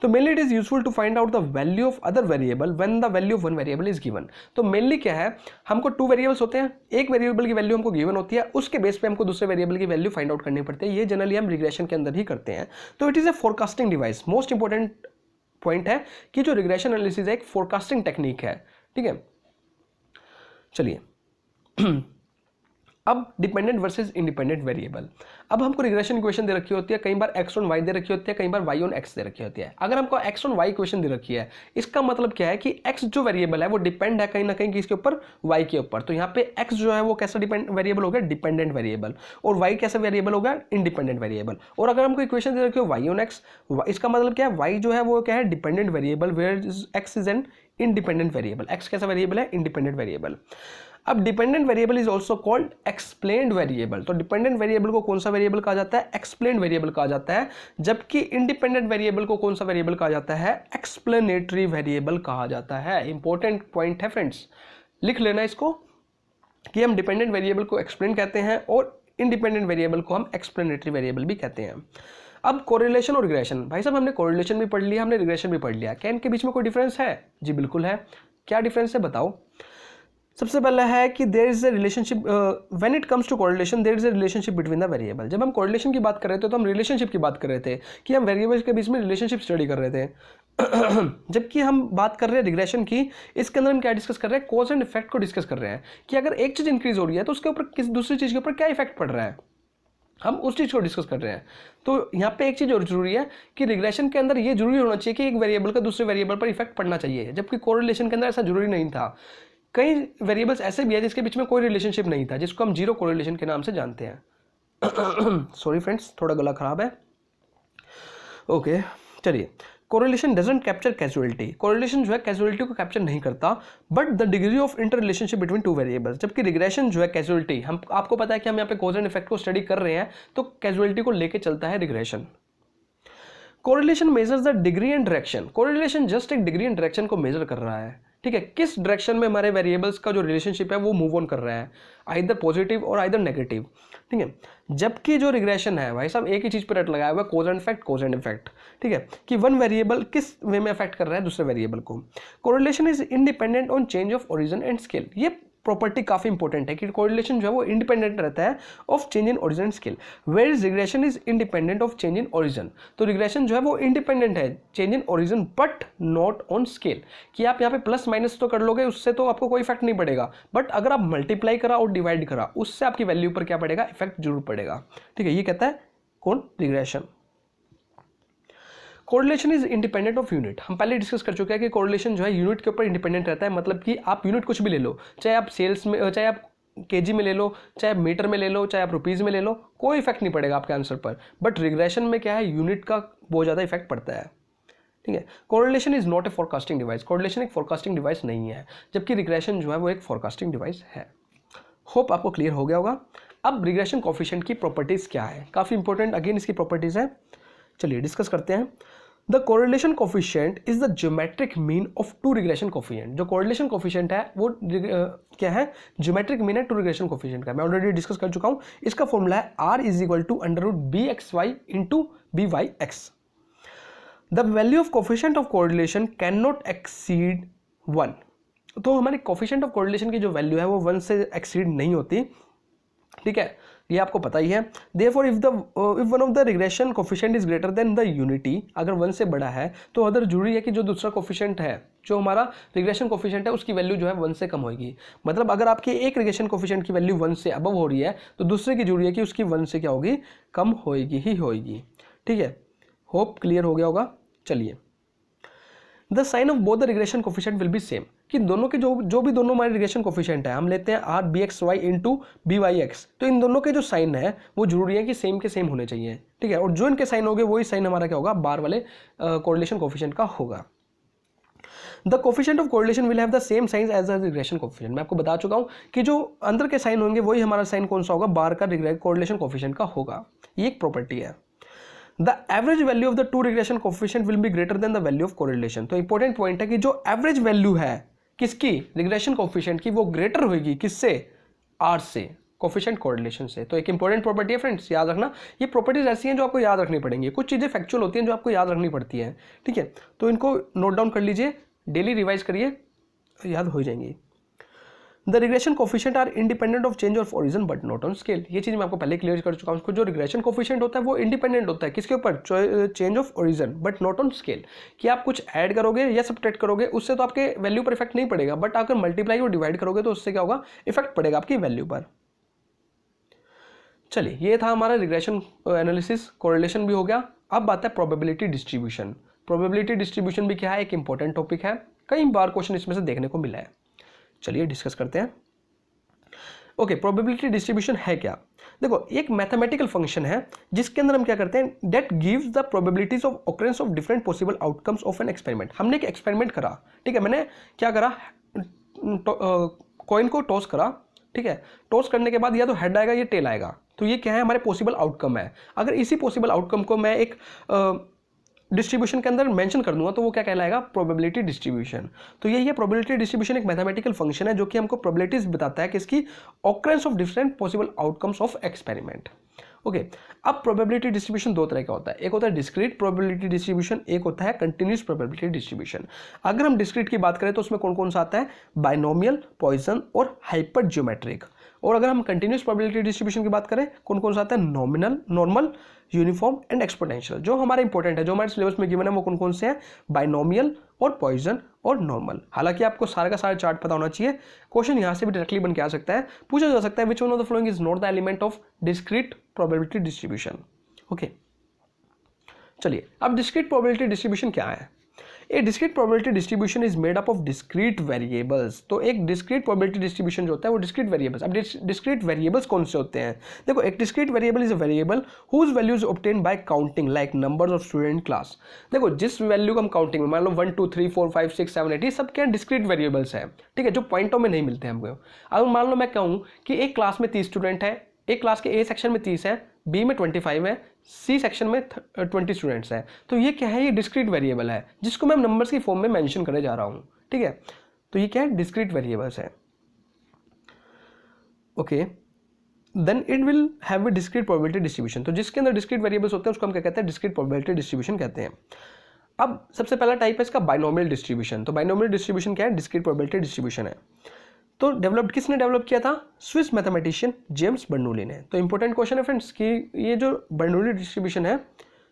तो mainly it is useful to find out the value of other variable when the value of one variable is given. तो मेनली क्या है, हमको 2 वेरिएबल्स होते हैं, एक वेरिएबल की वैल्यू हमको गिवन होती है, उसके बेस पे हमको दूसरे वेरिएबल की वैल्यू फाइंड आउट करनी पड़ती है। ये जनरली हम रिग्रेशन के अंदर ही करते हैं। तो it is a forecasting device. Most important point है कि जो रिग्रेशन एनालिसिस है एक फोरकास्टिंग टेक्निक है। ठीक है, चलिए अब डिपेंडेंट वर्सेस इंडिपेंडेंट वेरिएबल। अब हमको रिग्रेशन इक्वेशन दे रखी होती है, कई बार x ऑन y दे रखी होती है, कई बार y ऑन x दे रखी होती है। अगर हमको x ऑन y इक्वेशन दे रखी है, इसका मतलब क्या है कि x जो वेरिएबल है वो डिपेंड है कहीं ना कहीं किसके ऊपर, y के ऊपर। तो यहाँ पे x जो है वो कैसा वेरिएबल हो गया, डिपेंडेंट वेरिएबल, और y कैसा वेरिएबल हो गया, इंडिपेंडेंट वेरिएबल। और अगर हमको इक्वेशन दे रखी हो y ऑन x, इसका मतलब क्या है, y जो है वो क्या है, dependent variable, where x is an independent variable. x कैसा वेरिएबल है, इंडिपेंडेंट वेरिएबल। अब dependent variable is also called explained variable. तो डिपेंडेंट वेरिएबल को कौन सा वेरिएबल कहा जाता है, एक्सप्लेन्ड वेरिएबल कहा जाता है, जबकि इंडिपेंडेंट वेरिएबल को कौन सा वेरिएबल कहा जाता है, एक्सप्लेनेटरी वेरिएबल कहा जाता है। इंपॉर्टेंट पॉइंट है फ्रेंड्स, लिख लेना इसको कि हम डिपेंडेंट वेरिएबल को एक्सप्लेन कहते हैं और इंडिपेंडेंट वेरिएबल को हम एक्सप्लेनेटरी वेरिएबल भी कहते हैं। अब कोरिलेशन और रिग्रेशन, भाई साहब हमने कोरिलेशन भी पढ़ लिया, हमने रिग्रेशन भी पढ़ लिया, क्या इनके बीच में कोई डिफरेंस है? जी बिल्कुल है। क्या डिफरेंस है बताओ? सबसे पहला है कि there is a relationship when it comes to correlation, there is a relationship between the variable. जब हम कोरिलेशन की बात कर रहे थे तो हम रिलेशनशिप की बात कर रहे थे कि हम वेरिएबल्स के बीच में रिलेशनशिप स्टडी कर रहे थे। जबकि हम बात कर रहे हैं रिग्रेशन की, इसके अंदर हम क्या डिस्कस कर रहे हैं, कॉज एंड इफेक्ट को डिस्कस कर रहे हैं कि अगर एक चीज़ इंक्रीज हो रही है तो उसके ऊपर किस दूसरी चीज़ के ऊपर क्या इफेक्ट पड़ रहा है, हम उस चीज़ को डिस्कस कर रहे हैं। तो यहाँ पे एक चीज़ और जरूरी है कि रिग्रेशन के अंदर ये जरूरी होना चाहिए कि एक वेरिएबल का दूसरे वेरिएबल पर इफेक्ट पड़ना चाहिए, जबकि कोरिलेशन के अंदर ऐसा जरूरी नहीं था। कई वेरिएबल्स ऐसे भी है जिसके बीच में कोई रिलेशनशिप नहीं था, जिसको हम जीरो कोरिलेशन के नाम से जानते हैं। सॉरी फ्रेंड्स, थोड़ा गला खराब है। ओके चलिए, correlation doesn't capture casualty. Correlation जो है कैजुअलिटी को कैप्चर नहीं करता, but the degree of inter relationship between two variables. जबकि रिग्रेशन जो है कैजुअलिटी, हम आपको पता है कि हम यहाँ पे कॉज एंड इफेक्ट को स्टडी कर रहे हैं, तो कैजुअलिटी को लेके चलता है regression. Correlation measures the degree and direction. Correlation just एक डिग्री एंड डायरेक्शन को मेजर कर रहा है, ठीक है, किस डायरेक्शन में हमारे वेरिएबल्स का जो रिलेशनशिप है वो मूव ऑन कर रहा है, आइदर पॉजिटिव और आइदर नेगेटिव, ठीक है। जबकि जो रिग्रेशन है भाई साहब एक ही चीज़ पर रट लगाया हुआ है, cause and effect, cause and effect, ठीक है, कि वन वेरिएबल किस वे में अफेक्ट कर रहा है दूसरे वेरिएबल को। Correlation is independent on change of origin and scale. ये प्रॉपर्टी काफी इंपॉर्टेंट है कि कोरिलेशन जो है वो इंडिपेंडेंट रहता है of change in origin scale, where is regression is independent of change in origin. तो रिग्रेशन जो है वो इंडिपेंडेंट है change in origin but not on scale, कि आप यहाँ पे प्लस माइनस तो कर लोगे उससे तो आपको कोई इफेक्ट नहीं पड़ेगा, बट अगर आप मल्टीप्लाई करा और डिवाइड करा उससे आपकी वैल्यू पर क्या पड़ेगा, इफेक्ट जरूर पड़ेगा, ठीक है। ये कहता है कौन, regression. Correlation is independent of unit. हम पहले डिस्कस कर चुके हैं कि कोरिलेशन जो है यूनिट के ऊपर इंडिपेंडेंट रहता है, मतलब कि आप यूनिट कुछ भी ले लो, चाहे आप सेल्स में, चाहे आप केजी में ले लो, चाहे आप मीटर में ले लो, चाहे आप रुपीज़ में ले लो, कोई इफेक्ट नहीं पड़ेगा आपके आंसर पर। बट रिग्रेशन में क्या है, यूनिट का बहुत ज़्यादा इफेक्ट पड़ता है, ठीक है। Correlation is not a forecasting device. Correlation एक फोरकास्टिंग डिवाइस नहीं है, जबकि रिग्रेशन जो है वो एक फोरकास्टिंग डिवाइस है। होप आपको क्लियर हो गया होगा। अब रिग्रेशन कोफिशिएंट की प्रॉपर्टीज़ क्या है, काफ़ी इंपॉर्टेंट अगेन इसकी प्रॉपर्टीज़ है, चलिए डिस्कस करते हैं। The correlation coefficient is the geometric mean of two regression coefficient. जो कोरिलेशन कोफिशिएंट है वो क्या है, ज्योमेट्रिक मीन है टू रिग्रेशन कोफिशिएंट का। मैं ऑलरेडी डिस्कस कर चुका हूं। इसका फॉर्मूला है r is equal to √bxy into byx। The value of coefficient of correlation can not exceed 1। तो हमारी कोफिशिएंट ऑफ कोरिलेशन की जो वैल्यू है वो 1 से एक्सीड नहीं होती, ठीक है, ये आपको पता ही है। Therefore, if one of the regression coefficient is greater than the unity, अगर 1 से बड़ा है तो अदर जरूरी है कि जो दूसरा कोफिशिएंट है, जो हमारा रिग्रेशन कोफिशिएंट है, उसकी वैल्यू जो है 1 से कम होगी। मतलब अगर आपकी एक रिग्रेशन कोफिशिएंट की वैल्यू 1 से अबव हो रही है तो दूसरे की जरूरी है कि उसकी 1 से क्या होगी, कम होएगी ही होएगी, ठीक है। होप क्लियर हो गया होगा। चलिए, the sign of both the regression coefficient will be same, कि दोनों के जो भी दोनों हमारे रिग्रेशन कोफिशिएंट है, हम लेते हैं r(bxy) इंटू byx, तो इन दोनों के जो साइन है वो जरूरी है कि सेम के सेम होने चाहिए, ठीक है। और जो इनके साइन होंगे वही साइन हमारा क्या होगा, बार वाले कोरिलेशन कोफिशिएंट का होगा। The coefficient of correlation will have the same signs as the regression coefficient. मैं आपको बता चुका हूँ कि जो अंदर के साइन होंगे वही हमारा साइन कौन सा होगा, बार का कोरिलेशन कोफिशिएंट का होगा। ये एक प्रॉपर्टी है। The average value of the two regression coefficient will be greater than the value of correlation। तो इंपॉर्टेंट पॉइंट है कि जो एवरेज वैल्यू है किसकी, रिग्रेशन कोफिशिएंट की, वो ग्रेटर होगी किससे, r से, कोफिशिएंट कोरिलेशन से। तो एक इंपॉर्टेंट प्रॉपर्टी है फ्रेंड्स, याद रखना। ये प्रॉपर्टीज ऐसी हैं जो आपको याद रखनी पड़ेंगी, कुछ चीज़ें फैक्चुअल होती हैं जो आपको याद रखनी पड़ती हैं, ठीक है। तो इनको नोट डाउन कर लीजिए, डेली रिवाइज करिए, याद हो जाएंगी। The regression coefficient are independent of change of origin but not on scale. ये चीज़ मैं आपको पहले क्लियर कर चुका हूँ। जो रिग्रेशन कोफिशिएंट होता है वो इंडिपेंडेंट होता है किसके ऊपर, change of origin but not on scale. कि आप कुछ ऐड करोगे या सब्ट्रैक्ट करोगे उससे तो आपके वैल्यू पर इफेक्ट नहीं पड़ेगा, बट अगर मल्टीप्लाई और डिवाइड करोगे तो उससे क्या होगा, इफेक्ट पड़ेगा आपकी वैल्यू पर। चलिए, ये था हमारा रिग्रेशन एनालिसिस, कोरिलेशन भी हो गया। अब बात है प्रोबेबिलिटी डिस्ट्रीब्यूशन। प्रोबेबिलिटी डिस्ट्रीब्यूशन भी क्या है, एक इंपॉर्टेंट टॉपिक है, कई बार क्वेश्चन इसमें से देखने को मिला है। चलिए डिस्कस करते हैं। ओके, प्रोबेबिलिटी डिस्ट्रीब्यूशन है क्या? देखो, एक मैथमेटिकल फंक्शन है जिसके अंदर हम क्या करते हैं, that gives the probabilities of occurrence of different possible outcomes of an experiment. हमने एक एक्सपेरिमेंट करा, ठीक है, मैंने क्या करा, कॉइन को टॉस करा, ठीक है, टॉस करने के बाद या तो हेड आएगा या टेल आएगा, तो ये क्या है, हमारे पॉसिबल आउटकम है। अगर इसी पॉसिबल आउटकम को मैं एक डिस्ट्रीब्यूशन के अंदर मेंशन कर दूंगा तो वो क्या कहलाएगा, प्रोबेबिलिटी डिस्ट्रीब्यूशन। तो यही है प्रोबेबिलिटी डिस्ट्रीब्यूशन, एक मैथमेटिकल फंक्शन है जो कि हमको प्रोबेबिलिटीज बताता है किसकी, occurrence of different possible outcomes of experiment. Okay, अब प्रोबेबिलिटी डिस्ट्रीब्यूशन दो तरह का होता है, एक होता है डिस्क्रीट प्रोबेबिलिटी डिस्ट्रीब्यूशन, एक होता है कंटिन्यूस प्रोबेबिलिटी डिस्ट्रीब्यूशन। अगर हम डिस्क्रीट की बात करें तो उसमें कौन कौन सा आता है, बाइनोमियल, पॉइसन और हाइपर ज्योमेट्रिक। और अगर हम कंटिन्यूस प्रोबेबिलिटी डिस्ट्रीब्यूशन की बात करें, कौन कौन सा आता है, nominal, normal, uniform and exponential. जो हमारे इंपॉर्टेंट है, जो हमारे सिलेबस में गिवन है, वो कौन कौन से हैं, बाइनोमियल और पॉइसन और नॉर्मल। हालांकि आपको सारा का सारा चार्ट पता होना चाहिए, क्वेश्चन यहाँ से भी डायरेक्टली बन के आ सकता है, पूछा जा सकता है which one of the following is not the element of discrete probability distribution. Okay, चलिए, अब डिस्क्रीट प्रोबेबिलिटी डिस्ट्रीब्यूशन क्या है? A discrete probability distribution is made up of discrete variables. तो एक डिस्क्रीट प्रोबेबिलिटी डिस्ट्रीब्यूशन जो होता है वो डिस्क्रीट वेरिएबल्स। अब डिस्क्रीट वेरिएबल्स कौन से होते हैं? देखो, एक discrete variable is a variable whose values obtain by counting like numbers of student class. देखो, जिस वैल्यू को हम काउंटिंग में, मान लो 1 2 3 4 5 6 7 8, ये सब क्या डिस्क्रीट वेरिएबल्स है, ठीक है, जो पॉइंटों में नहीं मिलते हैं हमको। अगर मान लो मैं कहूँ कि एक क्लास में 30 स्टूडेंट है, एक क्लास के ए सेक्शन में 30 है, बी में 25 है, सी सेक्शन में 20 स्टूडेंट्स हैं, तो ये क्या है, ये डिस्क्रीट वेरिएबल है जिसको मैं नंबर्स की फॉर्म में मेंशन करने जा रहा हूं, ठीक है। तो ये क्या है, डिस्क्रीट वेरिएबल्स है। Okay, then it will have a discrete probability distribution. तो जिसके अंदर डिस्क्रीट वेरिएबल्स होते हैं उसको हम क्या कहते हैं, डिस्क्रीट प्रोबेबिलिटी डिस्ट्रीब्यूशन कहते हैं। अब सबसे पहला टाइप है इसका बाइनोमियल डिस्ट्रीब्यूशन। तो बाइनोमियल डिस्ट्रीब्यूशन क्या है, डिस्क्रीट प्रोबेबिलिटी डिस्ट्रीब्यूशन है। तो डेवलप्ड किसने डेवलप किया था, स्विस मैथमेटिशियन जेम्स बर्नूली ने। तो इंपॉर्टेंट क्वेश्चन है फ्रेंड्स कि ये जो बर्नूली डिस्ट्रीब्यूशन है,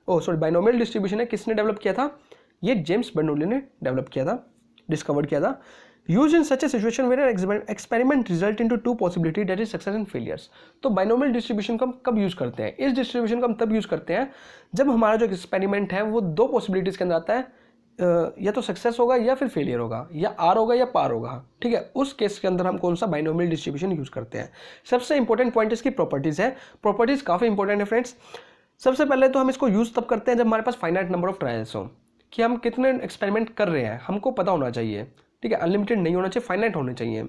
बाइनोमियल डिस्ट्रीब्यूशन है, किसने डेवलप किया था, ये जेम्स बर्नूली ने डेवलप किया था, डिस्कवर किया था। Use in such a situation where experiment result into two possibility that is success and failures. तो बाइनोमियल डिस्ट्रीब्यूशन को हम कब यूज करते हैं, इस डिस्ट्रीब्यूशन को हम तब यूज करते हैं जब हमारा जो एक्सपेरिमेंट है वो दो पॉसिबिलिटीज के अंदर आता है, या तो सक्सेस होगा या फिर फेलियर होगा, या आर होगा या पार होगा, ठीक है। उस केस के अंदर हम कौन सा बाइनोमियल डिस्ट्रीब्यूशन यूज करते हैं। सबसे इंपॉर्टेंट पॉइंट इसकी प्रॉपर्टीज है। प्रॉपर्टीज काफी इंपॉर्टेंट है फ्रेंड्स। सबसे पहले तो हम इसको यूज तब करते हैं जब हमारे पास फाइनाइट नंबर ऑफ ट्रायल्स हो, कि हम कितने एक्सपेरिमेंट कर रहे हैं हमको पता होना चाहिए, ठीक है, अनलिमिटेड नहीं होना चाहिए, फाइनाइट होने चाहिए।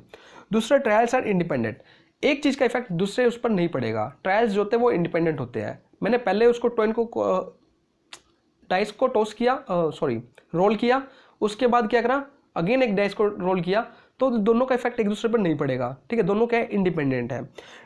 दूसरा, ट्रायल्स आर इंडिपेंडेंट। एक चीज का इफेक्ट दूसरे उस पर नहीं पड़ेगा। ट्रायल्स जो होते हैं वो इंडिपेंडेंट होते हैं। मैंने पहले उसको डाइस को टॉस किया, रोल किया, उसके बाद क्या करा, अगेन एक डाइस को रोल किया, तो दोनों का इफेक्ट एक दूसरे पर नहीं पड़ेगा, ठीक है, दोनों क्या है, इंडिपेंडेंट है।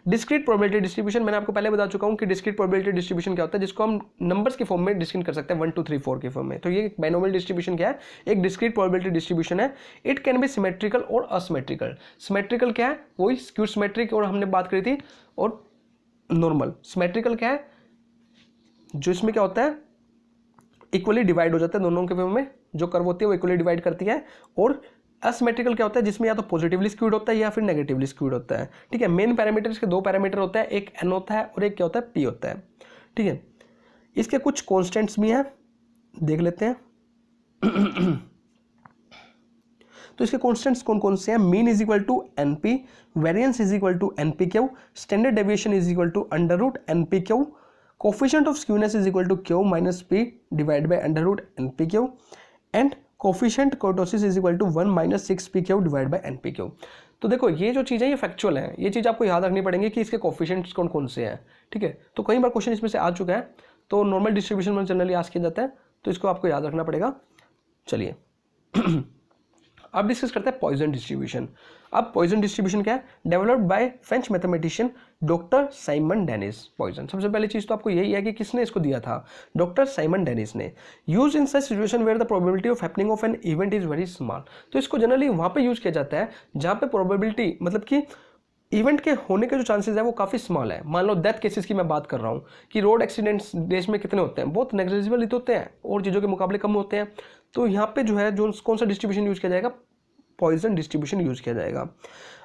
डिस्क्रीट प्रोबेबिलिटी डिस्ट्रीब्यूशन, मैंने आपको पहले बता चुका हूं कि डिस्क्रीट प्रोबेबिलिटी डिस्ट्रीब्यूशन क्या होता है, जिसको हम नंबर्स की फॉर्म में डिस्क्रीट कर सकते हैं 1 2 3 4 की फॉर्म में। तो ये बाइनोमियल डिस्ट्रीब्यूशन क्या है, एक डिस्क्रीट प्रोबेबिलिटी डिस्ट्रीब्यूशन है। इट कैन बी सिमेट्रिकल और असिमेट्रिकल। सिमेट्रिकल क्या है, वही स्क्यू सिमेट्रिक और हमने बात करी थी, और नॉर्मल। सिमेट्रिकल क्या है, जो इसमें क्या होता है, इक्वली डिवाइड हो जाता है, दोनों के फॉर्म में जो कर्व होती है वो इक्वली डिवाइड करती है। और असिमेट्रिकल क्या होता है, जिसमें या तो पॉजिटिवली स्क्यूड होता है या फिर नेगेटिवली स्क्यूड होता है, ठीक है। मेन पैरामीटर्स के दो पैरामीटर होता है, एक एन होता है और एक क्या होता है, पी होता है, ठीक है। इसके कुछ कॉन्स्टेंट्स भी हैं, देख लेते हैं। तो इसके कॉन्स्टेंट्स कौन कौन से हैं, mean is equal to N P, variance is equal to N P Q, standard deviation is equal to under root N P Q, coefficient of skewness is equal to Q minus P divide by under root N P Q, and coefficient kurtosis is equal to 1 minus 6 P Q divide by N P Q. तो देखो, ये जो चीज़ है ये factual है, ये चीज़ आपको याद रखनी पड़ेंगी कि इसके कोफिशिएंट्स कौन कौन से हैं, ठीक है। तो कई बार क्वेश्चन इसमें से आ चुका है, तो नॉर्मल डिस्ट्रीब्यूशन में जनरली आस्क किया जाता है, तो इसको आपको याद रखना पड़ेगा। चलिए अब डिस्कस करते हैं पॉइसन डिस्ट्रीब्यूशन। अब पॉइजन डिस्ट्रीब्यूशन क्या है, developed by French mathematician doctor Simon Denis. Poisson सबसे पहली चीज तो आपको यही है कि किसने इसको दिया था, डॉक्टर साइमन डेनिस ने। Use in such situation where the probability of happening of an event is very small. तो इसको जनरली वहां पे यूज किया जाता है जहां पे प्रोबेबिलिटी मतलब कि इवेंट के होने के जो चांसेस है वो काफ़ी स्मॉल है। मान लो डेथ केसेस की मैं बात कर रहा हूँ कि रोड एक्सीडेंट्स देश में कितने होते हैं, बहुत नेग्लिजिबल ही होते हैं और चीज़ों के मुकाबले कम होते हैं। तो यहाँ पे जो है जो कौन सा डिस्ट्रीब्यूशन यूज़ किया जाएगा, पॉइजन डिस्ट्रीब्यूशन यूज़ किया जाएगा।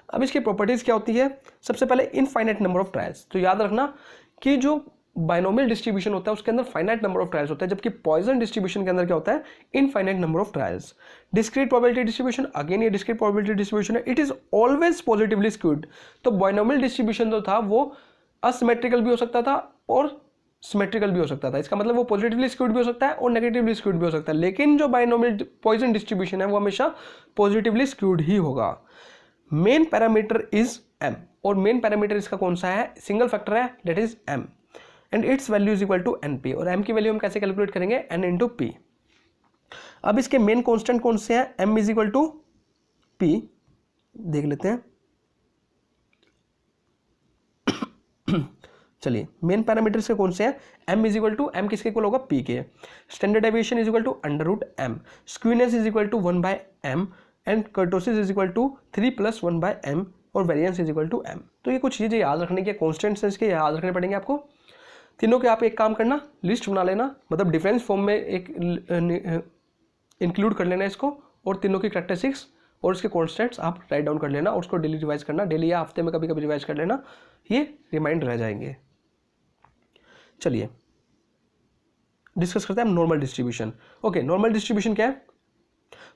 अब इसकी प्रॉपर्टीज़ क्या होती है, सबसे पहले इनफाइनाइट नंबर ऑफ ट्रायल्स। तो याद रखना कि जो बाइनोमियल डिस्ट्रीब्यूशन होता है उसके अंदर फाइनाइट नंबर ऑफ ट्रायल्स होता है, जबकि पॉइजन डिस्ट्रीब्यूशन के अंदर क्या होता है, infinite number of trials. Discrete probability distribution, again ये डिस्क्रीट प्रोबेबिलिटी डिस्ट्रीब्यूशन है, it is always positively skewed. तो बाइनोमियल डिस्ट्रीब्यूशन जो था वो असिमेट्रिकल भी हो सकता था और सिमेट्रिकल भी हो सकता था। इसका मतलब वो पॉजिटिवली स्क्यूड भी हो सकता है और नेगेटिवली स्क्यूड भी हो सकता है, लेकिन जो बाइनोमियल पॉइजन डिस्ट्रीब्यूशन है वो हमेशा पॉजिटिवली स्क्यूड ही होगा। मेन पैरामीटर इज एम, और मेन पैरामीटर इसका कौन सा है, सिंगल फैक्टर है, that is M, and its value is equal to N P. और एम की वैल्यू हम कैसे कैलकुलेट करेंगे, एन इंटू पी। अब इसके मेन कांस्टेंट कौन से हैं, M is equal to P, देख लेते हैं। चलिए मेन पैरामीटर्स के कौन से हैं, M is equal to, M किसके इक्वल होगा, पी के। Standard deviation is equal to under root M, skewness is equal to 1 by M, and kurtosis is equal to 3 + 1 by M, और variance is equal to M. तो ये कुछ चीज़ें याद रखने के, कॉन्स्टेंट्स इसके याद रखने पड़ेंगे आपको तीनों के। आप एक काम करना, लिस्ट बना लेना, मतलब डिफरेंस फॉर्म में एक इंक्लूड कर लेना इसको, और तीनों की कैरेक्टरिस्टिक्स और इसके कॉन्स्टेंट्स आप राइट डाउन कर लेना, और उसको डेली रिवाइज करना, डेली या हफ्ते में कभी कभी रिवाइज कर लेना, ये रिमाइंड रह जाएंगे। चलिए डिस्कस करते हैं हम normal distribution. Okay, normal distribution क्या है,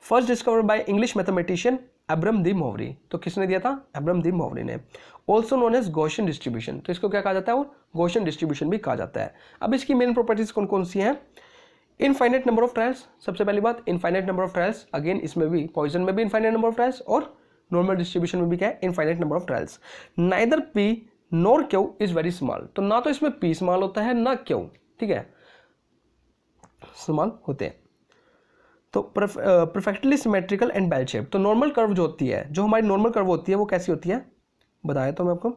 first discovered by English mathematician Abraham de Moivre. तो किसने दिया था, अब्राहम दी मोवरी ने। Also known as Gaussian distribution, तो इसको क्या कहा जाता है, और गॉसियन डिस्ट्रीब्यूशन भी कहा जाता है। अब इसकी मेन प्रॉपर्टीज कौन कौन सी हैं, इनफाइनाइट नंबर ऑफ ट्रायल्स, सबसे पहली बात infinite number of trials. Again इसमें भी पॉइजन में भी इनफाइनाइट नंबर ऑफ ट्रायल्स, और नॉर्मल डिस्ट्रीब्यूशन में भी क्या है, infinite number of trials. Neither P nor Q is very small, तो ना तो इसमें पी स्मॉल होता है ना क्यू, ठीक है, स्मॉल होते हैं। तो perfectly symmetrical and bell shape. तो नॉर्मल कर्व जो होती है, जो हमारी नॉर्मल कर्व होती है वो कैसी होती है, बताया तो मैं आपको,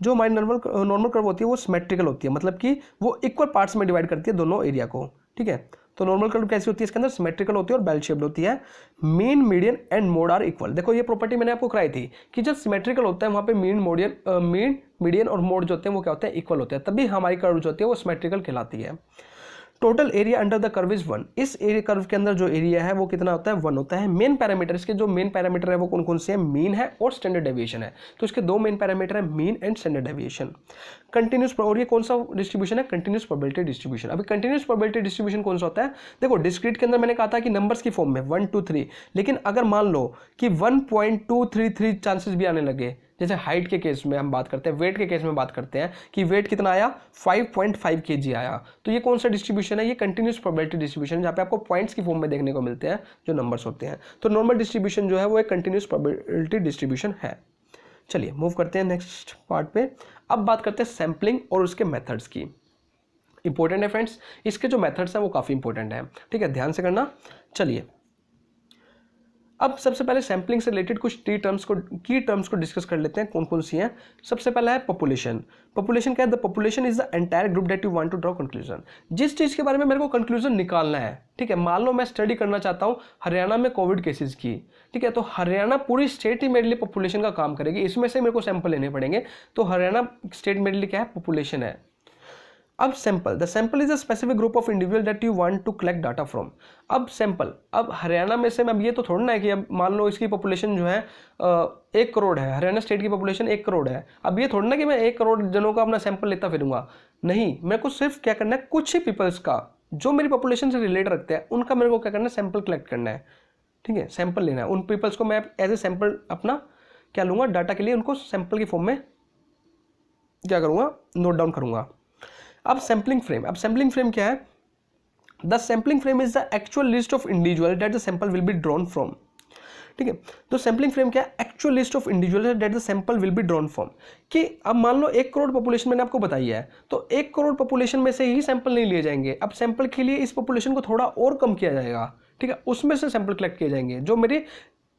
जो हमारी नॉर्मल कर्व होती है वो सिमेट्रिकल होती है, मतलब कि वो इक्वल पार्ट्स में डिवाइड करती है दोनों एरिया को, ठीक है। तो नॉर्मल कर्व कैसी होती है, इसके अंदर सिमेट्रिकल होती है और बेल शेप्ड होती है। Mean, median and mode are equal. देखो ये प्रॉपर्टी मैंने आपको कराई थी कि जब सिमेट्रिकल होता है वहाँ पे मीन, मीडियन और मोड जो होते हैं वो क्या होते हैं, इक्वल होते हैं, तभी हमारी कर्व जो होती है वो सिमेट्रिकल कहलाती है। Total area under the curve is 1। इस एरिया कर्व के अंदर जो एरिया है वो कितना होता है, 1 होता है। मेन पैरामीटर, इसके जो मेन पैरामीटर है वो कौन कौन से हैं, मीन है और स्टैंडर्ड डेविएशन है। तो इसके दो मेन पैरामीटर है, mean and standard deviation. Continuous, और ये कौन सा डिस्ट्रीब्यूशन है, कंटिन्यूस प्रोबेबिलिटी डिस्ट्रीब्यूशन। अभी कंटिन्यूस प्रोबेबिलिटी डिस्ट्रीब्यूशन कौन सा होता है, देखो डिस्क्रीट के अंदर मैंने कहा था कि नंबर्स की फॉर्म में 1 2 3, लेकिन अगर मान लो कि 1.233 चांसेस भी आने लगे, जैसे हाइट के केस में हम बात करते हैं, वेट के केस में बात करते हैं कि वेट कितना आया, 5.5 kg आया, तो ये कौन सा डिस्ट्रीब्यूशन है, ये कंटिन्यूस प्रोबेबिलिटी डिस्ट्रीब्यूशन है, जहाँ पे आपको पॉइंट्स की फॉर्म में देखने को मिलते हैं जो नंबर्स होते हैं। तो नॉर्मल डिस्ट्रीब्यूशन जो है वो एक कंटिन्यूस प्रोबेबिलिटी डिस्ट्रीब्यूशन है। चलिए मूव करते हैं नेक्स्ट पार्ट पे। अब बात करते हैं सैम्पलिंग और उसके मेथड्स की। इंपॉर्टेंट है फ्रेंड्स, इसके जो मेथड्स हैं वो काफ़ी इंपॉर्टेंट है, ठीक है, ध्यान से करना। चलिए अब सबसे पहले सैम्पलिंग से रिलेटेड कुछ की टर्म्स को डिस्कस कर लेते हैं, कौन कौन सी हैं। सबसे पहला है पॉपुलेशन। पॉपुलेशन क्या है, the population is the entire group that you want to draw conclusion. जिस चीज़ के बारे में मेरे को कंक्लूजन निकालना है, ठीक है, मान लो मैं स्टडी करना चाहता हूँ हरियाणा में कोविड केसेस की, ठीक है, तो हरियाणा पूरी स्टेट ही मेरे लिए पॉपुलेशन का काम करेगी, इसमें से मेरे को सैंपल लेने पड़ेंगे। तो हरियाणा स्टेट मेरे लिए क्या है, पॉपुलेशन है। अब sample, the sample is a specific group of individual that you want to collect data from. अब सैंपल, अब हरियाणा में से अब ये तो थोड़ा ना है कि अब मान लो इसकी पॉपुलेशन जो है 1 करोड़ है, हरियाणा स्टेट की पॉपुलेशन 1 करोड़ है। अब ये थोड़ा ना कि मैं 1 करोड़ जनों का अपना सैंपल लेता फिरूंगा, नहीं, मेरे को सिर्फ क्या करना है, कुछ ही पीपल्स का जो मेरी पॉपुलेशन से रिलेट रखते हैं उनका मेरे को क्या करना है, सैंपल कलेक्ट करना है, ठीक है, सैंपल लेना है। उन पीपल्स को मैं एज ए सैंपल अपना क्या लूँगा, डाटा के लिए उनको सैंपल की फॉर्म में क्या करूँगा, नोट डाउन करूँगा। अब सैम्पलिंग फ्रेम, अब सैम्पलिंग फ्रेम क्या है, the sampling frame is the actual list of individual that the sample will be drawn from, ठीक है। तो सैम्पलिंग फ्रेम क्या है, actual list of individual that the sample will be drawn from, कि अब मान लो 1 करोड़ पॉपुलेशन मैंने आपको बताई है, तो 1 करोड़ पॉपुलेशन में से ही सैंपल नहीं लिए जाएंगे। अब सैंपल के लिए इस पॉपुलेशन को थोड़ा और कम किया जाएगा, ठीक है, उसमें से सैंपल कलेक्ट किए जाएंगे जो मेरे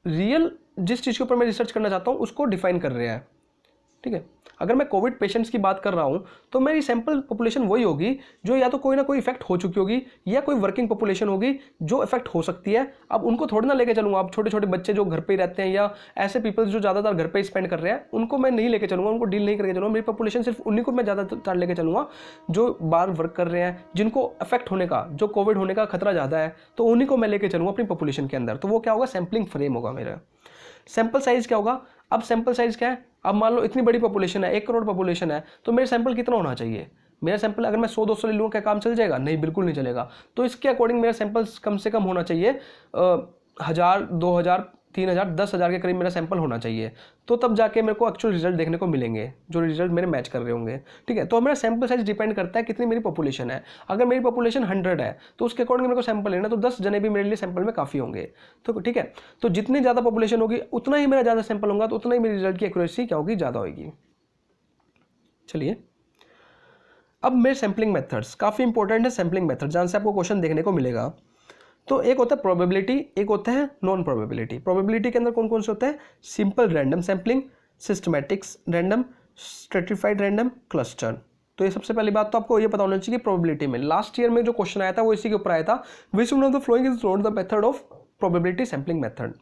रियल जिस चीज़ के ऊपर मैं रिसर्च करना चाहता हूँ उसको डिफाइन कर रहे हैं, ठीक है। अगर मैं कोविड पेशेंट्स की बात कर रहा हूँ तो मेरी सैंपल पॉपुलेशन वही होगी जो या तो कोई ना कोई इफेक्ट हो चुकी होगी या कोई वर्किंग पॉपुलेशन होगी जो इफेक्ट हो सकती है। अब उनको थोड़ी ना लेके चलूँगा, अब छोटे छोटे बच्चे जो घर पे ही रहते हैं या ऐसे पीपल्स जो ज़्यादातर घर पे स्पेंड कर रहे हैं उनको मैं नहीं लेके चलूँगा, उनको डील नहीं करके चलूँगा। मेरी पॉपुलेशन सिर्फ उन्हीं को मैं ज़्यादातर लेके चलूँगा जो बाहर वर्क कर रहे हैं, जिनको इफेक्ट होने का, जो कोविड होने का खतरा ज़्यादा है, तो उन्हीं को मैं लेके चलूँगा अपनी पॉपुलेशन के अंदर। तो वो क्या होगा, सैम्पलिंग फ्रेम होगा मेरा। सैंपल साइज क्या होगा, अब सैंपल साइज क्या है, अब मान लो इतनी बड़ी पॉपुलेशन है, 1 करोड़ पॉपुलेशन है, तो मेरे सैंपल कितना होना चाहिए। मेरा सैंपल अगर मैं 100-200 ले लूँगा क्या काम चल जाएगा, नहीं, बिल्कुल नहीं चलेगा। तो इसके अकॉर्डिंग मेरा सैंपल्स कम से कम होना चाहिए 1000, 2000, 3000, 10,000 के करीब मेरा सैंपल होना चाहिए। तो तब जाके मेरे को एक्चुअल रिजल्ट देखने को मिलेंगे, जो रिजल्ट मेरे मैच कर रहे होंगे, ठीक है। तो मेरा सैंपल साइज डिपेंड करता है कितनी मेरी पॉपुलेशन है। अगर मेरी पॉपुलेशन 100 है तो उसके अकॉर्डिंग मेरे को सैंपल लेना, तो 10 जने भी मेरे लिए सैंपल में काफ़ी होंगे, तो ठीक है। तो जितनी ज़्यादा पॉपुलेशन होगी उतना ही मेरा ज़्यादा सैंपल होगा, तो उतना ही मेरी रिजल्ट की एक्यूरेसी क्या होगी, ज़्यादा होगी। चलिए, अब मेरे सैम्पलिंग मेथड्स काफ़ी इंपॉर्टेंट है। सैम्पलिंग मेथड जहाँ से आपको क्वेश्चन देखने को मिलेगा, तो एक होता है प्रोबेबिलिटी, एक होता है नॉन प्रोबेबिलिटी। प्रोबेबिलिटी के अंदर कौन कौन से होते हैं, simple random sampling, systematics random, stratified random, cluster. तो ये सबसे पहली बात तो आपको ये पता होना चाहिए कि प्रोबेबिलिटी में लास्ट ईयर में जो क्वेश्चन आया था वो इसी के ऊपर आया था, विच one of the following is not the method of probability sampling method.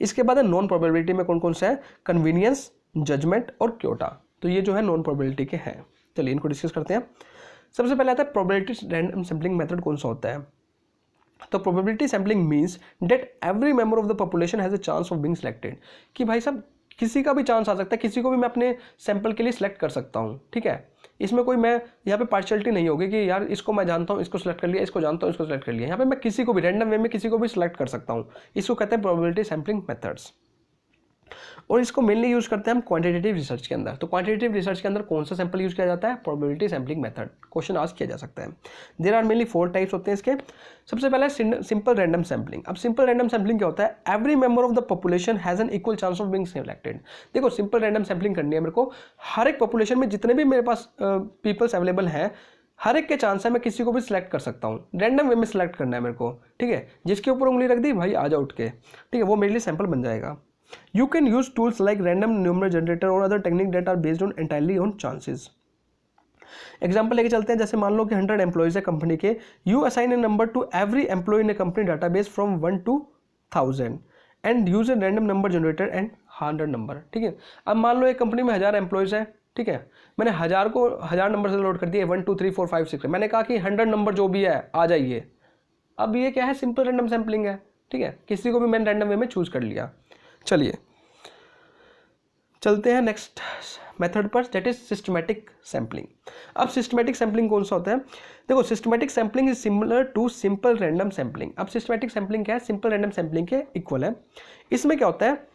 इसके बाद है नॉन प्रोबेबिलिटी में कौन कौन से हैं, कन्वीनियंस, जजमेंट और क्योटा। तो ये जो है नॉन प्रोबेबिलिटी के हैं। चलिए इनको डिस्कस करते हैं। सबसे पहले आता है प्रोबेबिलिटी रैंडम सैम्पलिंग मेथड कौन सा होता है। तो probability sampling means that every member of the population has a chance of being selected, कि भाई साहब किसी का भी चांस आ सकता है, किसी को भी मैं अपने सैंपल के लिए सिलेक्ट कर सकता हूँ, ठीक है। इसमें कोई मैं यहाँ पे पार्शियलिटी नहीं होगी कि यार इसको मैं जानता हूँ, इसको सिलेक्ट कर लिया, इसको जानता हूँ, इसको सिलेक्ट कर लिया। यहाँ पे मैं किसी को भी रैंडम वे में किसी को भी सिलेक्ट कर सकता हूँ। इसको कहते हैं प्रोबेबिलिटी सैम्पलिंग मेथड्स। और इसको मेनली यूज करते हैं हम क्वांटिटेटिव रिसर्च के अंदर। तो क्वांटिटेटिव रिसर्च के अंदर कौन सा सैंपल यूज किया जाता है, probability sampling method. Question ask किया जा सकता है। देयर आर मेनली 4 टाइप्स होते हैं इसके। सबसे पहला है सिंपल रैंडम सैम्पलिंग। अब सिंपल रैंडम सैम्पलिंग क्या होता है, every member of the population has an equal chance of being selected. देखो सिंपल रैंडम सैम्पलिंग करनी है मेरे को, हर एक पॉपुलेशन में जितने भी मेरे पास पीपल्स अवेलेबल हैं, हर एक के चांस है, मैं किसी को भी सिलेक्ट कर सकता हूँ। रैंडम वे में सिलेक्ट करना है मेरे को, ठीक है। जिसके ऊपर उंगली रख दी भाई आ जा उठ के, ठीक है, वो मेरे लिए सैंपल बन जाएगा। You can use tools like random number generator or other technique that are based on entirely on chances. Example लेके चलते हैं, जैसे मान लो कि 100 एम्प्लॉइज है कंपनी के, you assign a number to every employee in a company database from 1 to 1000 and use a random number generator and 100 number, ठीक है। अब मान लो एक कंपनी में 1000 एम्प्लॉइज है, ठीक है, मैंने 1000 नंबर से लोड कर दिए 1 2 3 4 5 6, मैंने कहा कि 100 नंबर जो भी है आ जाइए। अब ये क्या है, सिंपल रैंडम सैम्पलिंग है, ठीक है, किसी को भी मैंने रैंडम वे में चूज कर लिया। चलिए चलते हैं नेक्स्ट मेथड पर, दैट इज सिस्टमैटिक सैम्पलिंग। अब सिस्टमैटिक सैम्पलिंग कौन सा होता है, देखो systematic sampling is similar to simple random sampling. अब सिस्टमैटिक सैम्पलिंग क्या है, सिंपल रैंडम सैम्पलिंग के इक्वल है। इसमें क्या होता है,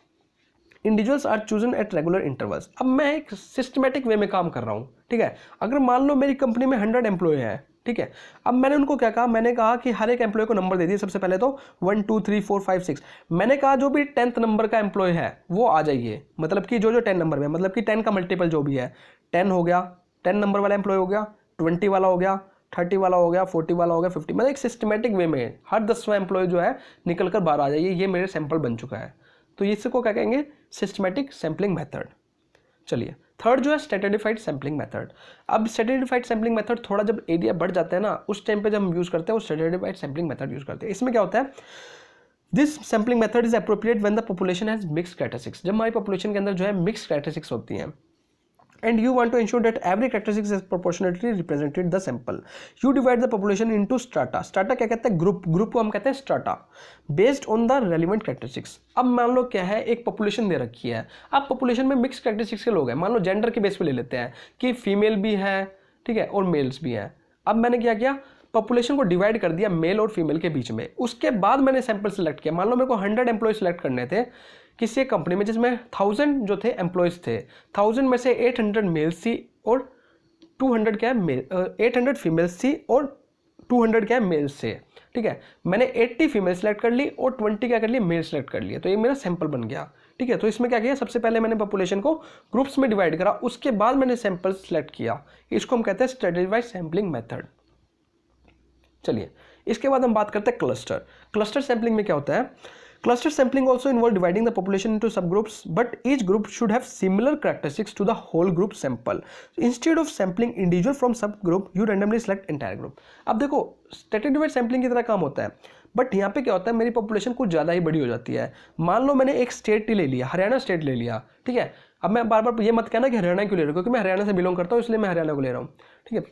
individuals are chosen at regular intervals. अब मैं एक सिस्टमैटिक वे में काम कर रहा हूँ, ठीक है। अगर मान लो मेरी कंपनी में 100 एम्प्लॉय हैं, ठीक है, अब मैंने उनको क्या कहा, मैंने कहा कि हर एक एम्प्लॉय को नंबर दे दिए। सबसे पहले तो 1 2 3 4 5 6, मैंने कहा जो भी 10th नंबर का एम्प्लॉय है वो आ जाइए, मतलब कि जो 10 नंबर में, मतलब कि 10 का मल्टीपल जो भी है, 10 हो गया, 10 नंबर वाला एम्प्लॉय हो गया, 20 वाला हो गया, 30 वाला हो गया, 40 वाला हो गया, 50, मतलब एक सिस्टमैटिक वे में हर 10वां एम्प्लॉय जो है निकल कर बाहर आ जाइए, ये मेरे सैंपल बन चुका है। तो इसको क्या कहेंगे, सिस्टमैटिक सैम्पलिंग मेथड। चलिए थर्ड जो है स्ट्रैटिफाइड सैम्पलिंग मेथड। अब स्ट्रैटिफाइड सैम्पलिंग मेथड थोड़ा जब एरिया बढ़ जाता है ना, उस टाइम पे जब हम यूज करते हैं वो स्ट्रैटिफाइड सैम्पलिंग मेथड यूज करते हैं। इसमें क्या होता है, this sampling method is appropriate when the population has mixed characteristics. जब हमारी पॉपुलेशन के अंदर जो है मिक्स्ड कैरेक्टरिस्टिक्स होती हैं, and you want to ensure that every characteristic is proportionately represented the sample, you divide the population into strata. strata क्या कहते हैं, ग्रुप को हम कहते हैं strata, based on the relevant characteristics. अब मान लो क्या है, एक पॉपुलेशन दे रखी है, अब पॉपुलेशन में मिक्स कैरेक्टरिस्टिक्स के लोग हैं, मान लो जेंडर के बेस पे ले लेते हैं कि फीमेल भी है, ठीक है, और मेल्स भी हैं। अब मैंने क्या किया, पॉपुलेशन को डिवाइड कर दिया मेल और फीमेल के बीच में। उसके बाद मैंने सैंपल सेलेक्ट किया, मान लो मेरे को 100 एम्प्लॉय सेलेक्ट करने थे किसी एक कंपनी में जिसमें 1000 जो थे एम्प्लॉयज थे, 1000 में से 800 मेल्स थी और 200 क्या है मेल, 800 फीमेल्स थी और 200 क्या है मेल्स थे, ठीक है। मैंने 80 फीमेल सेलेक्ट कर ली और 20 क्या कर लिए, मेल सेलेक्ट कर लिए, तो ये मेरा सैंपल बन गया, ठीक है। तो इसमें क्या किया, सबसे पहले मैंने पॉपुलेशन को ग्रुप्स में डिवाइड करा, उसके बाद मैंने सैंपल सेलेक्ट किया। इसको हम कहते हैं स्ट्रैटिफाइड सैम्पलिंग मेथड। चलिए इसके बाद हम बात करते हैं क्लस्टर। क्लस्टर सैम्पलिंग में क्या होता है, Cluster sampling also involve dividing the population into subgroups, but each group should have similar characteristics to the whole group sample. So instead of sampling individual from subgroup, you randomly select entire group. अब देखो static divide sampling की तरह काम होता है, but यहाँ पे क्या होता है, मेरी पॉपुलेशन कुछ ज़्यादा ही बड़ी हो जाती है. मान लो मैंने एक स्टेट ले लिया, हरियाणा स्टेट ले लिया, ठीक है. अब मैं बार बार ये मत कहना कि हरियाणा क्यों ले रहा हूँ, क्योंकि मैं हरियाणा से बिलोंग करता हूँ इसलिए मैं हरियाणा को ले रहा हूँ, ठीक है.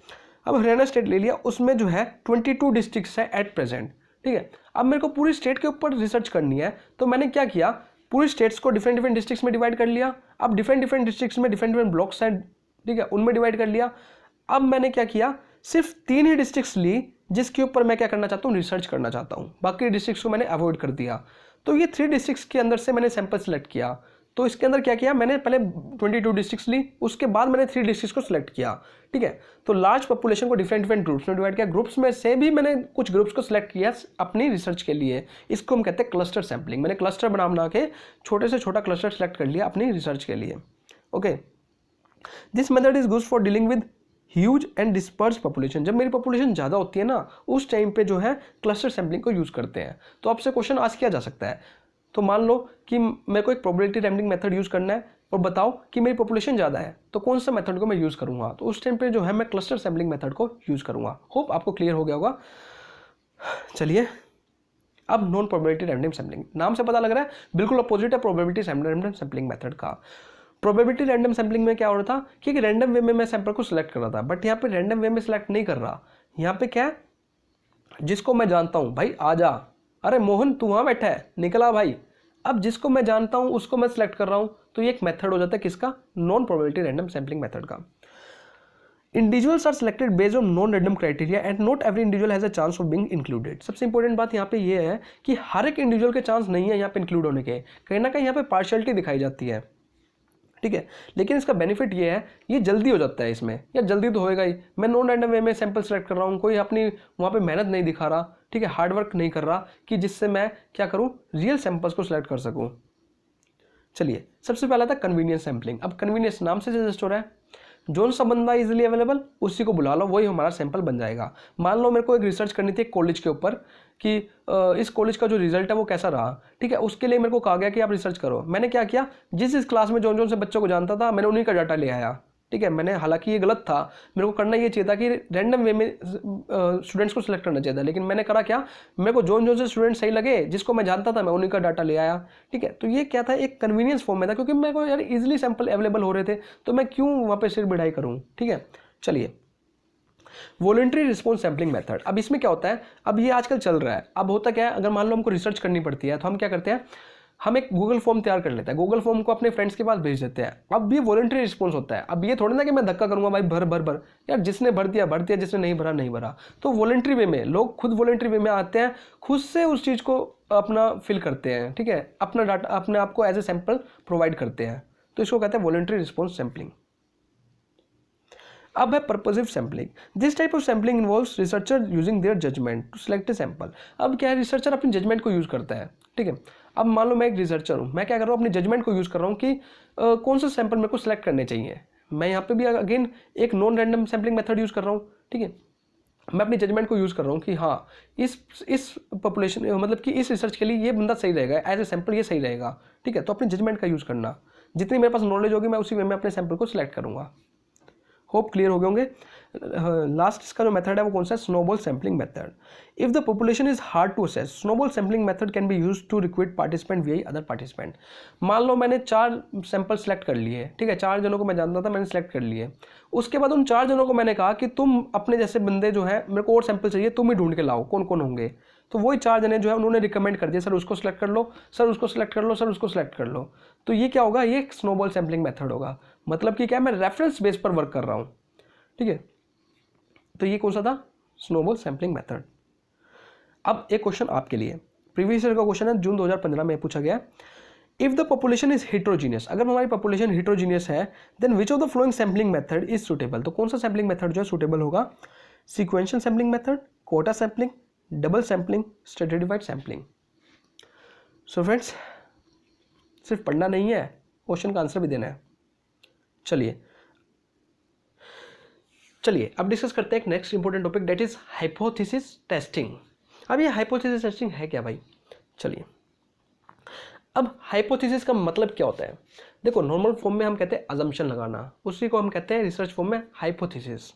अब हरियाणा स्टेट ले लिया, उसमें जो है 22 डिस्ट्रिक्ट्स है एट प्रेजेंट, ठीक है. अब मेरे को पूरी स्टेट के ऊपर रिसर्च करनी है, तो मैंने क्या किया, पूरी स्टेट्स को डिफरेंट डिफरेंट डिस्ट्रिक्ट्स में डिवाइड कर लिया. अब डिफरेंट डिफरेंट डिस्ट्रिक्ट्स में डिफरेंट डिफरेंट ब्लॉक्स हैं, ठीक है, उनमें डिवाइड कर लिया. अब मैंने क्या किया, सिर्फ 3 ही डिस्ट्रिक्ट्स ली जिसके ऊपर मैं क्या करना चाहता हूँ, रिसर्च करना चाहता हूँ. बाकी डिस्ट्रिक्ट्स को मैंने अवॉइड कर दिया. तो ये 3 डिस्ट्रिक्ट्स के अंदर से मैंने सैंपल सेलेक्ट किया. तो इसके अंदर क्या किया, मैंने पहले 22 डिस्ट्रिक्ट्स ली, उसके बाद मैंने 3 डिस्ट्रिक्ट्स को सिलेक्ट किया, ठीक है. तो लार्ज पॉपुलेशन को डिफरेंट डिफरेंट ग्रुप्स में डिवाइड किया. ग्रुप्स में से भी मैंने कुछ ग्रुप्स को सिलेक्ट किया अपनी रिसर्च के लिए. इसको हम कहते हैं क्लस्टर सैम्पलिंग. मैंने क्लस्टर बना के छोटे से छोटा क्लस्टर सेलेक्ट कर लिया अपनी रिसर्च के लिए. Okay, this method is used for dealing with huge and disperse population. जब मेरी पॉपुलेशन ज़्यादा होती है ना, उस टाइम पे जो है क्लस्टर सैम्पलिंग को यूज़ करते हैं. तो आपसे क्वेश्चन आस्क किया जा सकता है, तो मान लो कि मेरे को एक प्रोबेबिलिटी सैम्पलिंग मेथड यूज़ करना है और बताओ कि मेरी पॉपुलेशन ज़्यादा है, तो कौन सा मेथड को मैं यूज़ करूँगा. तो उस टाइम पे जो है मैं क्लस्टर सैम्पलिंग मेथड को यूज़ करूँगा. होप आपको क्लियर हो गया होगा. चलिए, अब नॉन प्रोबेबिलिटी रैंडम सैम्पलिंग, नाम से पता लग रहा है बिल्कुल अपोजिट है प्रोबेबिलिटी रैंडम सैम्पलिंग मेथड का. प्रोबेबिलिटी रैंडम सैम्पलिंग में क्या हो रहा था कि रैंडम वे में मैं सैंपल को सिलेक्ट कर रहा था, बट यहाँ पे रैंडम वे में सिलेक्ट नहीं कर रहा. यहाँ पे क्या है, जिसको मैं जानता हूँ, भाई आजा, अरे मोहन तू वहाँ बैठा है, निकला भाई. अब जिसको मैं जानता हूँ उसको मैं सिलेक्ट कर रहा हूँ. तो ये एक मेथड हो जाता है किसका, non probability random sampling method का. Individuals are selected based on non random criteria and not every individual has a chance of being included. सबसे इंपॉर्टेंट बात यहाँ पे ये है कि हर एक इंडिविजुअल के चांस नहीं है यहाँ पे इंक्लूड होने के. कहीं ना कहीं यहाँ पे पार्शियलिटी दिखाई जाती है, ठीक है. लेकिन इसका बेनिफिट ये है, ये जल्दी हो जाता है इसमें, या जल्दी तो होएगा ही. मैं नॉन रैंडम वे में सैंपल सेलेक्ट कर रहा हूँ, कोई अपनी वहाँ पे मेहनत नहीं दिखा रहा, ठीक है, हार्ड वर्क नहीं कर रहा कि जिससे मैं क्या करूँ, रियल सैंपल्स को सिलेक्ट कर सकूँ. चलिए, सबसे पहला था कन्वीनियंस सैम्पलिंग. अब कन्वीनियंस नाम से सजेस्ट हो रहा है, जो सा बंदा इजीली अवेलेबल उसी को बुला लो, वही हमारा सैंपल बन जाएगा. मान लो मेरे को एक रिसर्च करनी थी एक कॉलेज के ऊपर कि इस कॉलेज का जो रिजल्ट है वो कैसा रहा, ठीक है. उसके लिए मेरे को कहा गया कि आप रिसर्च करो. मैंने क्या किया, जिस क्लास में जो से बच्चों को जानता था मैंने उन्हीं का डाटा ले आया, ठीक है. मैंने, हालांकि ये गलत था, मेरे को करना ये चाहिए था कि रैंडम वे में स्टूडेंट्स को सिलेक्ट करना चाहिए था. लेकिन मैंने करा क्या, मेरे को जो से स्टूडेंट सही लगे, जिसको मैं जानता था, मैं उन्हीं का डाटा ले आया, ठीक है. तो ये क्या था, एक कन्वीनियंस फॉर्म में था, क्योंकि मेरे को यार इजीली सैंपल अवेलेबल हो रहे थे, तो मैं क्यों वहाँ पे सिर बढ़ाई करूँ, ठीक है. चलिए, वॉलंटरी रिस्पॉन्स सैम्पलिंग मेथड. अब इसमें क्या होता है, अब ये आजकल चल रहा है. अब होता क्या है, अगर मान लो हमको रिसर्च करनी पड़ती है तो हम क्या करते हैं, हम एक गूगल फॉर्म तैयार कर लेते हैं, गूगल फॉर्म को अपने फ्रेंड्स के पास भेज देते हैं. अब ये वॉलंटरी रिस्पॉन्स होता है. अब ये थोड़ी ना कि मैं धक्का करूंगा, भाई भर भर भर, यार जिसने भर दिया, जिसने नहीं भरा नहीं भरा. तो वॉलंटरी वे में लोग खुद वॉलंटरी वे में आते हैं, खुद से उस चीज़ को अपना फिल करते हैं, ठीक है, अपना डाटा अपने आप को एज ए सैंपल प्रोवाइड करते हैं. तो इसको कहते हैं वॉलंटरी रिस्पॉन्स सैम्पलिंग. अब है purposive sampling. This type of sampling involves researcher using their judgment to select a sample. अब क्या है, रिसर्चर अपनी जजमेंट को यूज़ करता है, ठीक है. अब मान लो मैं एक रिसर्चर हूँ, मैं क्या कर रहा हूँ, अपनी जजमेंट को यूज़ कर रहा हूँ कि कौन सा सैंपल मेरे को सिलेक्ट करने चाहिए. मैं यहाँ पे भी अगेन एक non random sampling method use कर रहा हूँ, ठीक है. मैं अपनी जजमेंट को यूज़ कर रहा हूँ कि हाँ, इस पॉपुलेशन, मतलब कि इस रिसर्च के लिए ये बंदा सही रहेगा, एज ए सैंपल ये सही रहेगा, ठीक है. तो अपनी जजमेंट का यूज़ करना, जितनी मेरे पास नॉलेज होगी मैं उसी वे में अपने सैंपल को सिलेक्ट करूँगा. होप क्लियर हो गए होंगे. लास्ट इसका जो मेथड है वो कौन सा है, snowball sampling method. If the population is hard to access, snowball sampling method can be used to recruit participant via other participant. मान लो मैंने 4 सैंपल सेलेक्ट कर लिए, ठीक है, 4 जनों को मैं जानता था, मैंने सेलेक्ट कर लिए. उसके बाद उन 4 जनों को मैंने कहा कि तुम अपने जैसे बंदे जो है, मेरे को और सैंपल चाहिए, तुम ही ढूंढ के लाओ कौन कौन होंगे. तो वही 4 जने जो है उन्होंने रिकमेंड कर दिया, सर उसको सेलेक्ट कर लो, सर उसको सेलेक्ट कर लो, सर उसको सेलेक्ट कर लो. तो ये क्या होगा, ये एक स्नोबॉल सैम्पलिंग मेथड होगा. मतलब कि क्या, मैं रेफरेंस बेस पर वर्क कर रहा हूँ, ठीक है. तो ये कौन सा था, स्नोबॉल सैम्पलिंग मेथड. अब एक क्वेश्चन आपके लिए, प्रीवियस ईयर का क्वेश्चन है, जून 2015 में पूछा गया. If the population is heterogeneous, अगर हमारी पॉपुलेशन हेट्रोजीनियस है, then which of the following sampling method is suitable. तो कौन सा सैम्पलिंग मेथड जो है सुटेबल होगा, sequential sampling method, quota sampling, double sampling, stratified sampling. So friends, सिर्फ पढ़ना नहीं है, क्वेश्चन का आंसर भी देना है. चलिए अब डिस्कस करते हैं एक next important topic, that is hypothesis testing. अब ये हाइपोथेसिस टेस्टिंग है क्या भाई. चलिए, अब हाइपोथेसिस का मतलब क्या होता है? देखो, नॉर्मल फॉर्म में हम कहते हैं अजम्पशन लगाना, उसी को हम कहते हैं रिसर्च फॉर्म में hypothesis.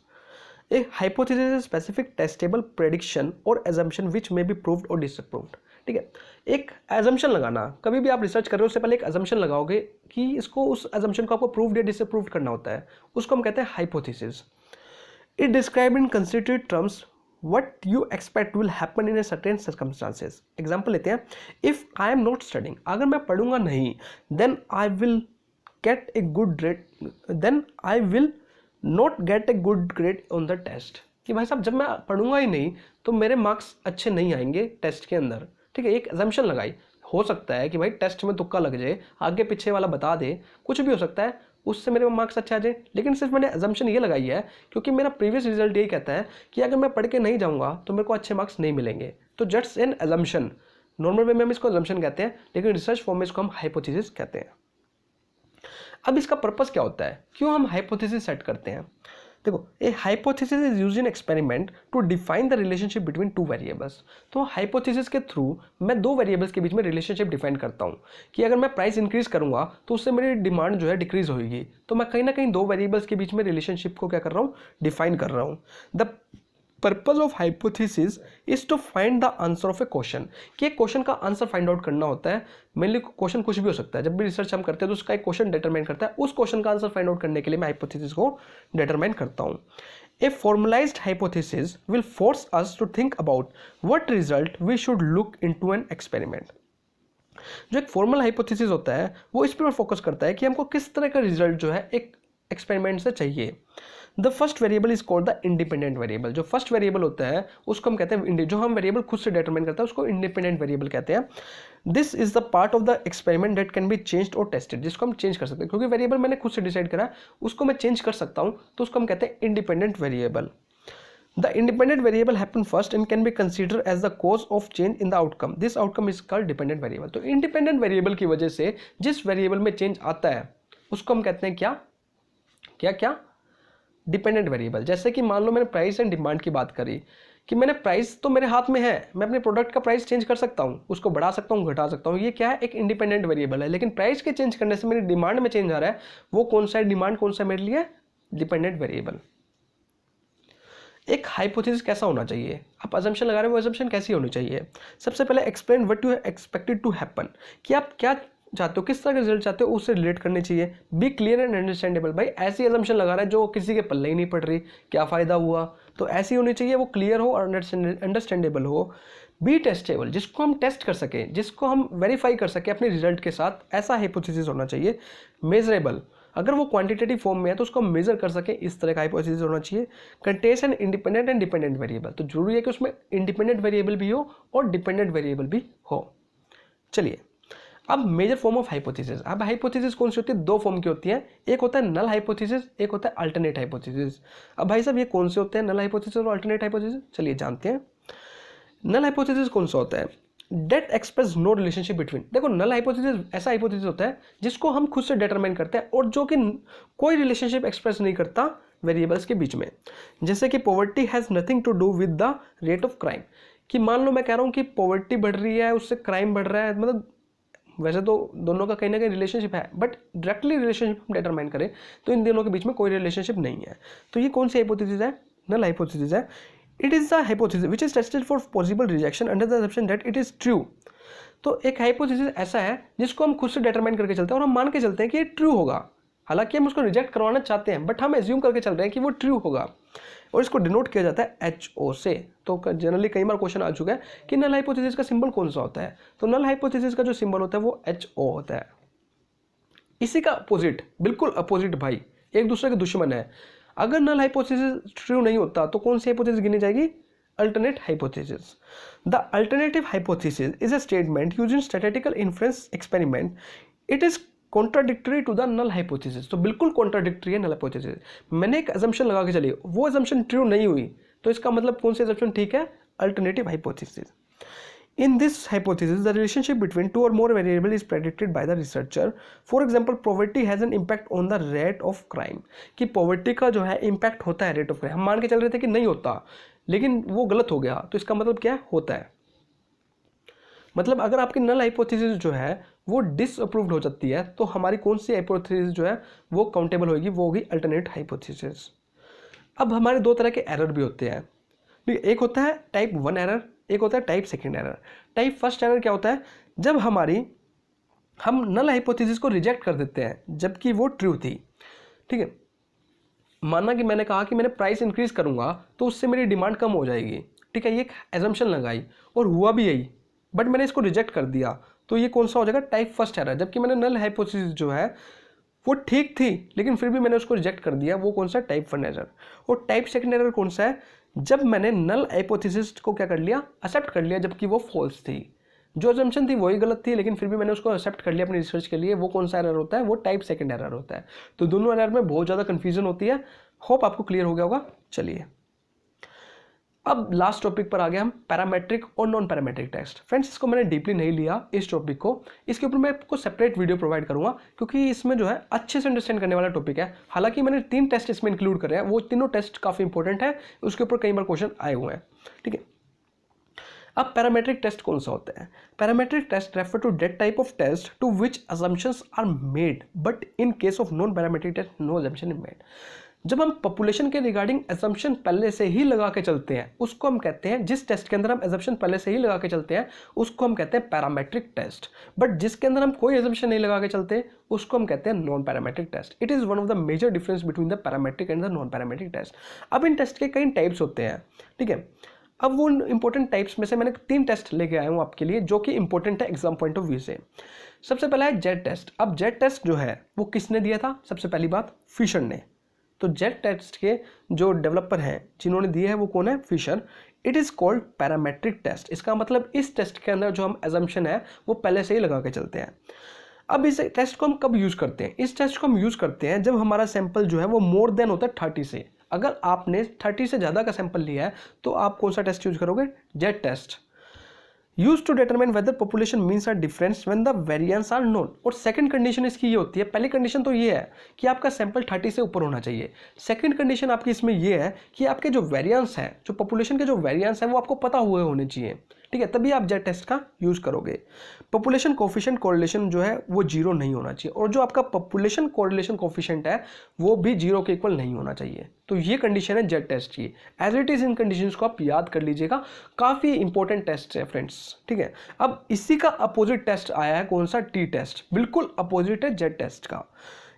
A hypothesis is specific testable prediction और assumption which may be proved or disproved। ठीक है, एक assumption लगाना, कभी भी आप रिसर्च कर रहे हो उससे पहले एक assumption लगाओगे कि इसको, उस assumption को आपको प्रूव या डिसप्रूव करना होता है, उसको हम कहते हैं hypothesis. It describe in considered terms what you expect will happen in a certain circumstances। Example लेते हैं, if I am not studying, अगर मैं पढ़ूंगा नहीं, then I will get a good grade, then I will not get a good grade on the test. कि भाई साहब, जब मैं पढ़ूंगा ही नहीं तो मेरे मार्क्स अच्छे नहीं आएंगे टेस्ट के अंदर। ठीक है, एक assumption लगाई। हो सकता है कि भाई टेस्ट में तुक्का लग जाए, आगे पीछे वाला बता दे, कुछ भी हो सकता है, उससे मेरे मार्क्स अच्छे आ जाए, लेकिन सिर्फ मैंने assumption ये लगाई है क्योंकि मेरा प्रीवियस रिजल्ट यही कहता है कि अगर मैं पढ़ के नहीं जाऊँगा तो मेरे को अच्छे मार्क्स नहीं मिलेंगे। तो just an assumption, normal way में हम इसको assumption कहते हैं, लेकिन रिसर्च फॉर्म में इसको हम हाइपोथेसिस कहते हैं। अब इसका पर्पस क्या होता है, क्यों हम हाइपोथेसिस सेट करते हैं? देखो, a hypothesis is used in experiment to define the relationship between two variables. तो हाइपोथेसिस के थ्रू मैं दो वेरिएबल्स के बीच में रिलेशनशिप डिफाइन करता हूँ कि अगर मैं प्राइस इंक्रीज करूँगा तो उससे मेरी डिमांड जो है डिक्रीज होगी। तो मैं कहीं ना कहीं दो वेरिएबल्स के बीच में रिलेशनशिप को क्या कर रहा हूँ, डिफाइन कर रहा हूँ। The purpose of hypothesis is to find the answer of a question, कि एक क्वेश्चन का आंसर फाइंड आउट करना होता है। मेनली क्वेश्चन कुछ भी हो सकता है, जब भी रिसर्च हम करते हैं तो उसका एक क्वेश्चन डिटरमाइन करता है, उस क्वेश्चन का आंसर फाइंड आउट करने के लिए मैं हाइपोथेसिस को डिटरमाइन करता हूँ। A formalized hypothesis will force us to think about what result we should look into an experiment. जो एक फॉर्मल हाइपोथेसिस होता है वो इस पर फोकस करता है कि हमको किस तरह का रिजल्ट जो है एक एक्सपेरिमेंट से चाहिए। The first variable is called the independent variable. जो फर्स्ट वेरिएबल होता है उसको हम कहते हैं, जो हम वेरिएबल खुद से डिटरमाइन करता है उसको इंडिपेंडेंट वेरिएबल कहते हैं। This is the part of the experiment that can be changed और टेस्टेड, जिसको हम चेंज कर सकते हैं, क्योंकि वेरिएबल मैंने खुद से डिसाइड करा, उसको मैं चेंज कर सकता हूँ, तो उसको हम कहते हैं independent variable. The independent variable happen first and can be considered as the cause of change in the outcome. This outcome is called dependent variable। तो independent variable की वजह से जिस वेरिएबल में चेंज आता है उसको हम कहते हैं क्या क्या क्या डिपेंडेंट वेरिएबल। जैसे कि मान लो मैंने प्राइस एंड डिमांड की बात करी, कि मैंने प्राइस तो मेरे हाथ में है, मैं अपने प्रोडक्ट का प्राइस चेंज कर सकता हूँ, उसको बढ़ा सकता हूँ, घटा सकता हूँ, ये क्या है, एक इंडिपेंडेंट वेरिएबल है। लेकिन प्राइस के चेंज करने से मेरी डिमांड में चेंज आ रहा है, वो कौन सा है, डिमांड कौन सा है मेरे लिए, डिपेंडेंट वेरिएबल। एक हाइपोथेसिस कैसा होना चाहिए, आप अजम्पशन लगा रहे हो, वो अजम्पशन कैसी होनी चाहिए? सबसे पहले explain what you expected to happen, कि आप क्या चाहते हो, किस तरह का रिजल्ट चाहते हो, उससे रिलेट करनी चाहिए। Be clear and understandable. भाई ऐसी अजम्पशन लगा रहा है जो किसी के पल्ले ही नहीं पड़ रही, क्या फ़ायदा हुआ? तो ऐसी होनी चाहिए, वो क्लियर हो और अंडरस्टैंडेबल हो। बी टेस्टेबल, जिसको हम टेस्ट कर सकें, जिसको हम वेरीफाई कर सकें अपने रिजल्ट के साथ, ऐसा हाइपोथेसिस होना चाहिए। मेजरेबल, अगर वो क्वांटिटेटिव फॉर्म में है तो उसको मेजर कर सके, इस तरह का हाइपोथेसिस होना चाहिए। Contains an independent and dependent variable, तो जरूरी है कि उसमें इंडिपेंडेंट वेरिएबल भी हो और डिपेंडेंट वेरिएबल भी हो। चलिए, अब मेजर फॉर्म ऑफ हाइपोथेसिस। अब हाइपोथेसिस कौन सी होती है? दो फॉर्म की होती है, एक होता है नल हाइपोथेसिस, एक होता है अल्टरनेट हाइपोथेसिस। अब भाई साहब ये कौन से होते हैं, नल हाइपोथेसिस और अल्टरनेट हाइपोथेसिस? चलिए जानते हैं। नल हाइपोथेसिस कौन सा होता है? That express no relationship between. देखो, नल हाइपोथेसिस ऐसा हाइपोथेसिस होता है जिसको हम खुद से डिटरमाइन करते हैं और जो कि कोई रिलेशनशिप एक्सप्रेस नहीं करता वेरिएबल्स के बीच में। जैसे कि poverty has nothing to do with the rate of crime, कि मान लो मैं कह रहा हूँ कि पॉवर्टी बढ़ रही है, उससे क्राइम बढ़ रहा है, मतलब वैसे तो दोनों का कहीं ना कहीं रिलेशनशिप है, बट डायरेक्टली रिलेशनशिप हम डिटरमाइन करें तो इन दोनों के बीच में कोई रिलेशनशिप नहीं है। तो ये कौन सी हाइपोथेसिस है? नल हाइपोथेसिस है। It is the hypothesis which is tested for possible rejection under the assumption that it is true. तो एक हाइपोथेसिस ऐसा है जिसको हम खुद से डिटरमाइन करके चलते हैं और हम मान के चलते हैं कि ये ट्रू होगा, हालांकि हम उसको रिजेक्ट करवाना चाहते हैं, बट हम एज्यूम करके चल रहे हैं कि वो ट्रू होगा, और इसको डिनोट किया जाता है HO से। तो जनरली कई बार क्वेश्चन आ चुका है कि नल हाइपोथेसिस का सिंबल कौन सा होता है, तो नल हाइपोथेसिस का जो सिंबल होता है वो HO होता है। इसी का अपोजिट, बिल्कुल अपोजिट भाई, एक दूसरे के दुश्मन है। अगर नल हाइपोथेसिस ट्रू नहीं होता तो कौन सी हाइपोथेसिस गिनी जाएगी? Alternate hypothesis. The alternative hypothesis is a statement used in statistical inference experiment. It is contradictory to the null hypothesis. तो बिल्कुल कॉन्ट्राडिक्टरी है नल हाइपोथेसिस। मैंने एक अजम्पशन लगा के चली, वो अजम्पशन ट्रू नहीं हुई, तो इसका मतलब कौन सी अजम्पशन ठीक है? Alternative hypothesis. In this hypothesis, the relationship between two or more variables is predicted by the researcher. For example, poverty has an impact on the rate of crime. कि poverty का जो है impact होता है rate of crime। हम मान के चल रहे थे कि नहीं होता, लेकिन वो गलत हो गया, तो इसका मतलब क्या होता है? मतलब अगर आपकी नल हाइपोथेसिस जो है वो डिसअप्रूव्ड हो जाती है तो हमारी कौन सी हाइपोथेसिस जो है वो काउंटेबल होगी, वो होगी अल्टरनेट हाइपोथेसिस। अब हमारे दो तरह के एरर भी होते हैं, ठीक है, एक होता है टाइप 1 एरर, एक होता है type second error. Type first error क्या होता है, जब हम नल हाइपोथेसिस को रिजेक्ट कर देते हैं जबकि वो ट्रू थी, ठीक है। माना कि मैंने कहा कि मैंने प्राइस इंक्रीज करूंगा तो उससे मेरी डिमांड कम हो जाएगी, ठीक है, ये एक एजम्पशन लगाई और हुआ भी यही, बट मैंने इसको रिजेक्ट कर दिया, तो ये कौन सा हो जाएगा, टाइप फर्स्ट एरर। जबकि मैंने नल हाइपोथेसिस जो है वो ठीक थी लेकिन फिर भी मैंने उसको रिजेक्ट कर दिया, वो कौन सा, टाइप 1 एरर। और टाइप सेकंड एरर कौन सा है, जब मैंने नल हाइपोथेसिस को क्या कर लिया, एक्सेप्ट कर लिया जबकि वो फॉल्स थी, जो अजम्पशन थी वही गलत थी लेकिन फिर भी मैंने उसको एक्सेप्ट कर लिया अपनी रिसर्च के लिए, वो कौन सा एरर होता है, वो टाइप सेकंड एरर होता है। तो दोनों एरर में बहुत ज़्यादा कन्फ्यूजन होती है, होप आपको क्लियर हो गया होगा। चलिए अब लास्ट टॉपिक पर आ गए हम, पैरामेट्रिक और नॉन पैरामेट्रिक टेस्ट। फ्रेंड्स इसको मैंने डीपली नहीं लिया इस टॉपिक को, इसके ऊपर मैं आपको सेपरेट वीडियो प्रोवाइड करूंगा क्योंकि इसमें जो है अच्छे से अंडरस्टैंड करने वाला टॉपिक है। हालांकि मैंने 3 टेस्ट इसमें इंक्लूड करे हैं, वो तीनों टेस्ट काफ़ी इंपॉर्टेंट है, उसके ऊपर कई बार क्वेश्चन आए हुए हैं, ठीक है। अब पैरामेट्रिक टेस्ट कौन सा होता है, parametric test refer to that type of test to which assumptions are made but in case of non parametric test no assumption is made. जब हम पॉपुलेशन के रिगार्डिंग एजम्पशन पहले से ही लगा के चलते हैं उसको हम कहते हैं, जिस टेस्ट के अंदर हम एजम्पशन पहले से ही लगा के चलते हैं उसको हम कहते हैं पैरामेट्रिक टेस्ट, बट जिसके अंदर हम कोई एजम्पशन नहीं लगा के चलते उसको हम कहते हैं non parametric test. It is one of the major difference between the parametric and the non parametric test. अब इन टेस्ट के कई टाइप्स होते हैं, ठीक है। अब वो इंपॉर्टेंट टाइप्स में से मैंने 3 टेस्ट लेके आया हूँ आपके लिए जो कि इंपॉर्टेंट है एग्जाम पॉइंट ऑफ व्यू से। सबसे पहला है जेड टेस्ट। अब जेड टेस्ट जो है वो किसने दिया था, सबसे पहली बात फिशर ने। तो जेड टेस्ट के जो डेवलपर हैं जिन्होंने दिए हैं वो कौन है, Fisher. It is called parametric test. इसका मतलब इस टेस्ट के अंदर जो हम एजम्पशन है वो पहले से ही लगा के चलते हैं। अब इस टेस्ट को हम कब यूज़ करते हैं, इस टेस्ट को हम यूज़ करते हैं जब हमारा सैंपल जो है वो मोर देन होता है 30 से। अगर आपने 30 से ज़्यादा का सैंपल लिया है तो आप कौन सा टेस्ट यूज करोगे, Z test. Use to determine whether population means are difference when the variance are known. और सेकंड कंडीशन इसकी ये होती है, पहली कंडीशन तो ये है कि आपका सैंपल 30 से ऊपर होना चाहिए। सेकंड कंडीशन आपकी इसमें ये है कि आपके जो वेरिएंस है, जो पॉपुलेशन के जो वेरिएंस है वो आपको पता हुए होने चाहिए, ठीक है, तभी आप जेड टेस्ट का यूज करोगे। पॉपुलेशन कोफिशिएंट कोरिलेशन जो है वो 0 नहीं होना चाहिए, और जो आपका पॉपुलेशन कोरिलेशन कोफिशिएंट है वो भी 0 के इक्वल नहीं होना चाहिए। तो ये कंडीशन है जेड टेस्ट की। एज इट इज इन कंडीशंस को आप याद कर लीजिएगा, काफ़ी इंपॉर्टेंट टेस्ट है फ्रेंड्स, ठीक है। अब इसी का अपोजिट टेस्ट आया है, कौन सा, टी टेस्ट, बिल्कुल अपोजिट है जेड टेस्ट का।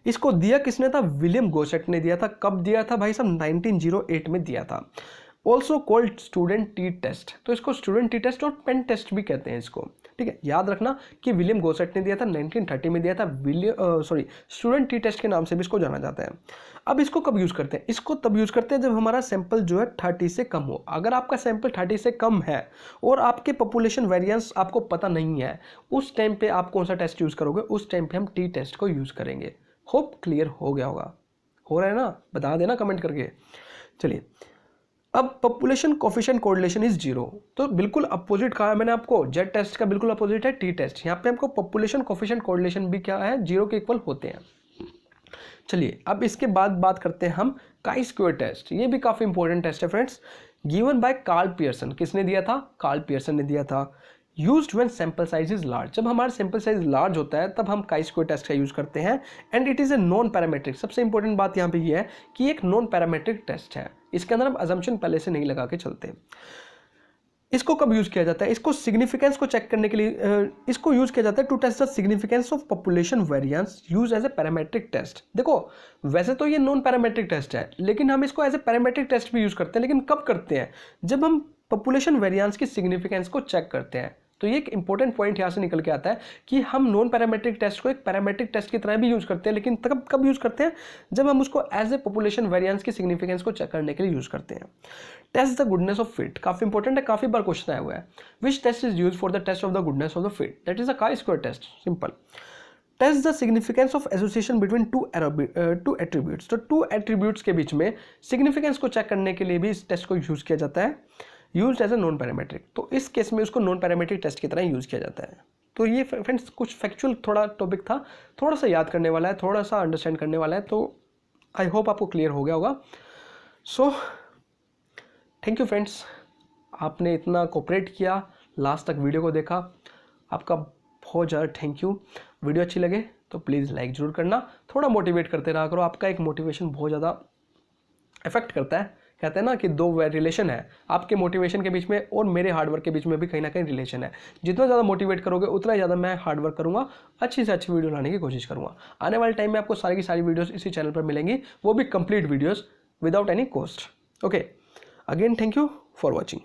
इसको दिया किसने था, विलियम गोसेट ने दिया था। कब दिया था भाई साहब, 1908 में दिया था। Also called student T test. तो इसको स्टूडेंट टी टेस्ट और पेन टेस्ट भी कहते हैं इसको, ठीक है। याद रखना कि विलियम गोसेट ने दिया था, 1930 में दिया था। स्टूडेंट टी टेस्ट के नाम से भी इसको जाना जाता है। अब इसको कब यूज़ करते हैं, इसको तब यूज़ करते हैं जब हमारा सैंपल जो है 30 से कम हो। अगर आपका सैंपल 30 से कम है और आपके पॉपुलेशन वेरिएंस आपको पता नहीं है, उस टाइम पे आप कौन सा टेस्ट यूज़ करोगे, उस टाइम पे हम टी टेस्ट को यूज़ करेंगे। होप क्लियर हो गया होगा, हो रहा है ना, बता देना कमेंट करके। चलिए अब पॉपुलेशन कोफिशिएंट कोरिलेशन इज 0, तो बिल्कुल अपोजिट कहा है मैंने आपको, जेड टेस्ट का बिल्कुल अपोजिट है टी टेस्ट। यहाँ पे हमको पॉपुलेशन कोफिशिएंट कोरिलेशन भी क्या है, 0 के इक्वल होते हैं। चलिए अब इसके बाद बात करते हैं हम काई स्क्वायर टेस्ट। ये भी काफ़ी इंपॉर्टेंट टेस्ट है friends, given by Karl Pearson. किसने दिया था, कार्ल पियर्सन ने दिया था। Used when sample size is large. जब हमारा सैंपल साइज लार्ज होता है तब हम काई स्क्वायर टेस्ट का यूज़ करते हैं। And it is a non parametric. सबसे इंपॉर्टेंट बात यहाँ पे ये है कि एक नॉन पैरामेट्रिक टेस्ट है, इसके अंदर हम अजम्पशन पहले से नहीं लगा के चलते। इसको कब यूज़ किया जाता है, इसको सिग्निफिकेंस को चेक करने के लिए इसको यूज़ किया जाता है to test the significance of population variance use as a parametric test. देखो वैसे तो ये नॉन पैरामेट्रिक टेस्ट है लेकिन हम इसको एज ए पैरामेट्रिक टेस्ट भी यूज़ करते हैं। लेकिन कब करते हैं, जब हम पॉपुलेशन वेरिएंस की सिग्निफिकेंस को चेक करते हैं। तो ये एक इंपॉर्टेंट पॉइंट यहाँ से निकल के आता है कि हम नॉन पैरामेट्रिक टेस्ट को एक पैरामेट्रिक टेस्ट की तरह भी यूज़ करते हैं, लेकिन कब यूज़ करते हैं, जब हम उसको एज ए पॉपुलेशन वेरिएंस की सिग्निफिकेंस को चेक करने के लिए यूज़ करते हैं। Test the goodness of fit, काफ़ी इंपॉर्टेंट है, काफ़ी बार क्वेश्चन आया हुआ है। Which test is use for the test of the goodness of the fit, that is a chi square test, simple. Test the significance of association between two attributes. तो 2 attributes के बीच में सिग्निफिकेंस को check करने के लिए भी इस टेस्ट को यूज़ किया जाता है, used as a non parametric. तो इस केस में उसको नॉन पैरामेट्रिक टेस्ट की तरह यूज़ किया जाता है। तो ये फ्रेंड्स कुछ फैक्चुअल थोड़ा टॉपिक था, थोड़ा सा याद करने वाला है, थोड़ा सा अंडरस्टैंड करने वाला है। तो आई होप आपको क्लियर हो गया होगा। सो थैंक यू फ्रेंड्स, आपने इतना कोऑपरेट किया, लास्ट तक वीडियो को देखा, आपका बहुत ज़्यादा थैंक यू। वीडियो अच्छी लगे तो प्लीज़ लाइक ज़रूर करना, थोड़ा मोटिवेट करते रहा करो, आपका एक मोटिवेशन बहुत ज़्यादा इफेक्ट करता है। कहते हैं ना कि दो रिलेशन है आपके मोटिवेशन के बीच में और मेरे हार्डवर्क के बीच में भी कहीं ना कहीं रिलेशन है। जितना ज़्यादा मोटिवेट करोगे उतना ही ज़्यादा मैं हार्डवर्क करूँगा, अच्छी से अच्छी वीडियो लाने की कोशिश करूँगा। आने वाले टाइम में आपको सारी की सारी वीडियोस इसी चैनल पर मिलेंगी, वो भी complete videos without any cost. Okay, again thank you for watching.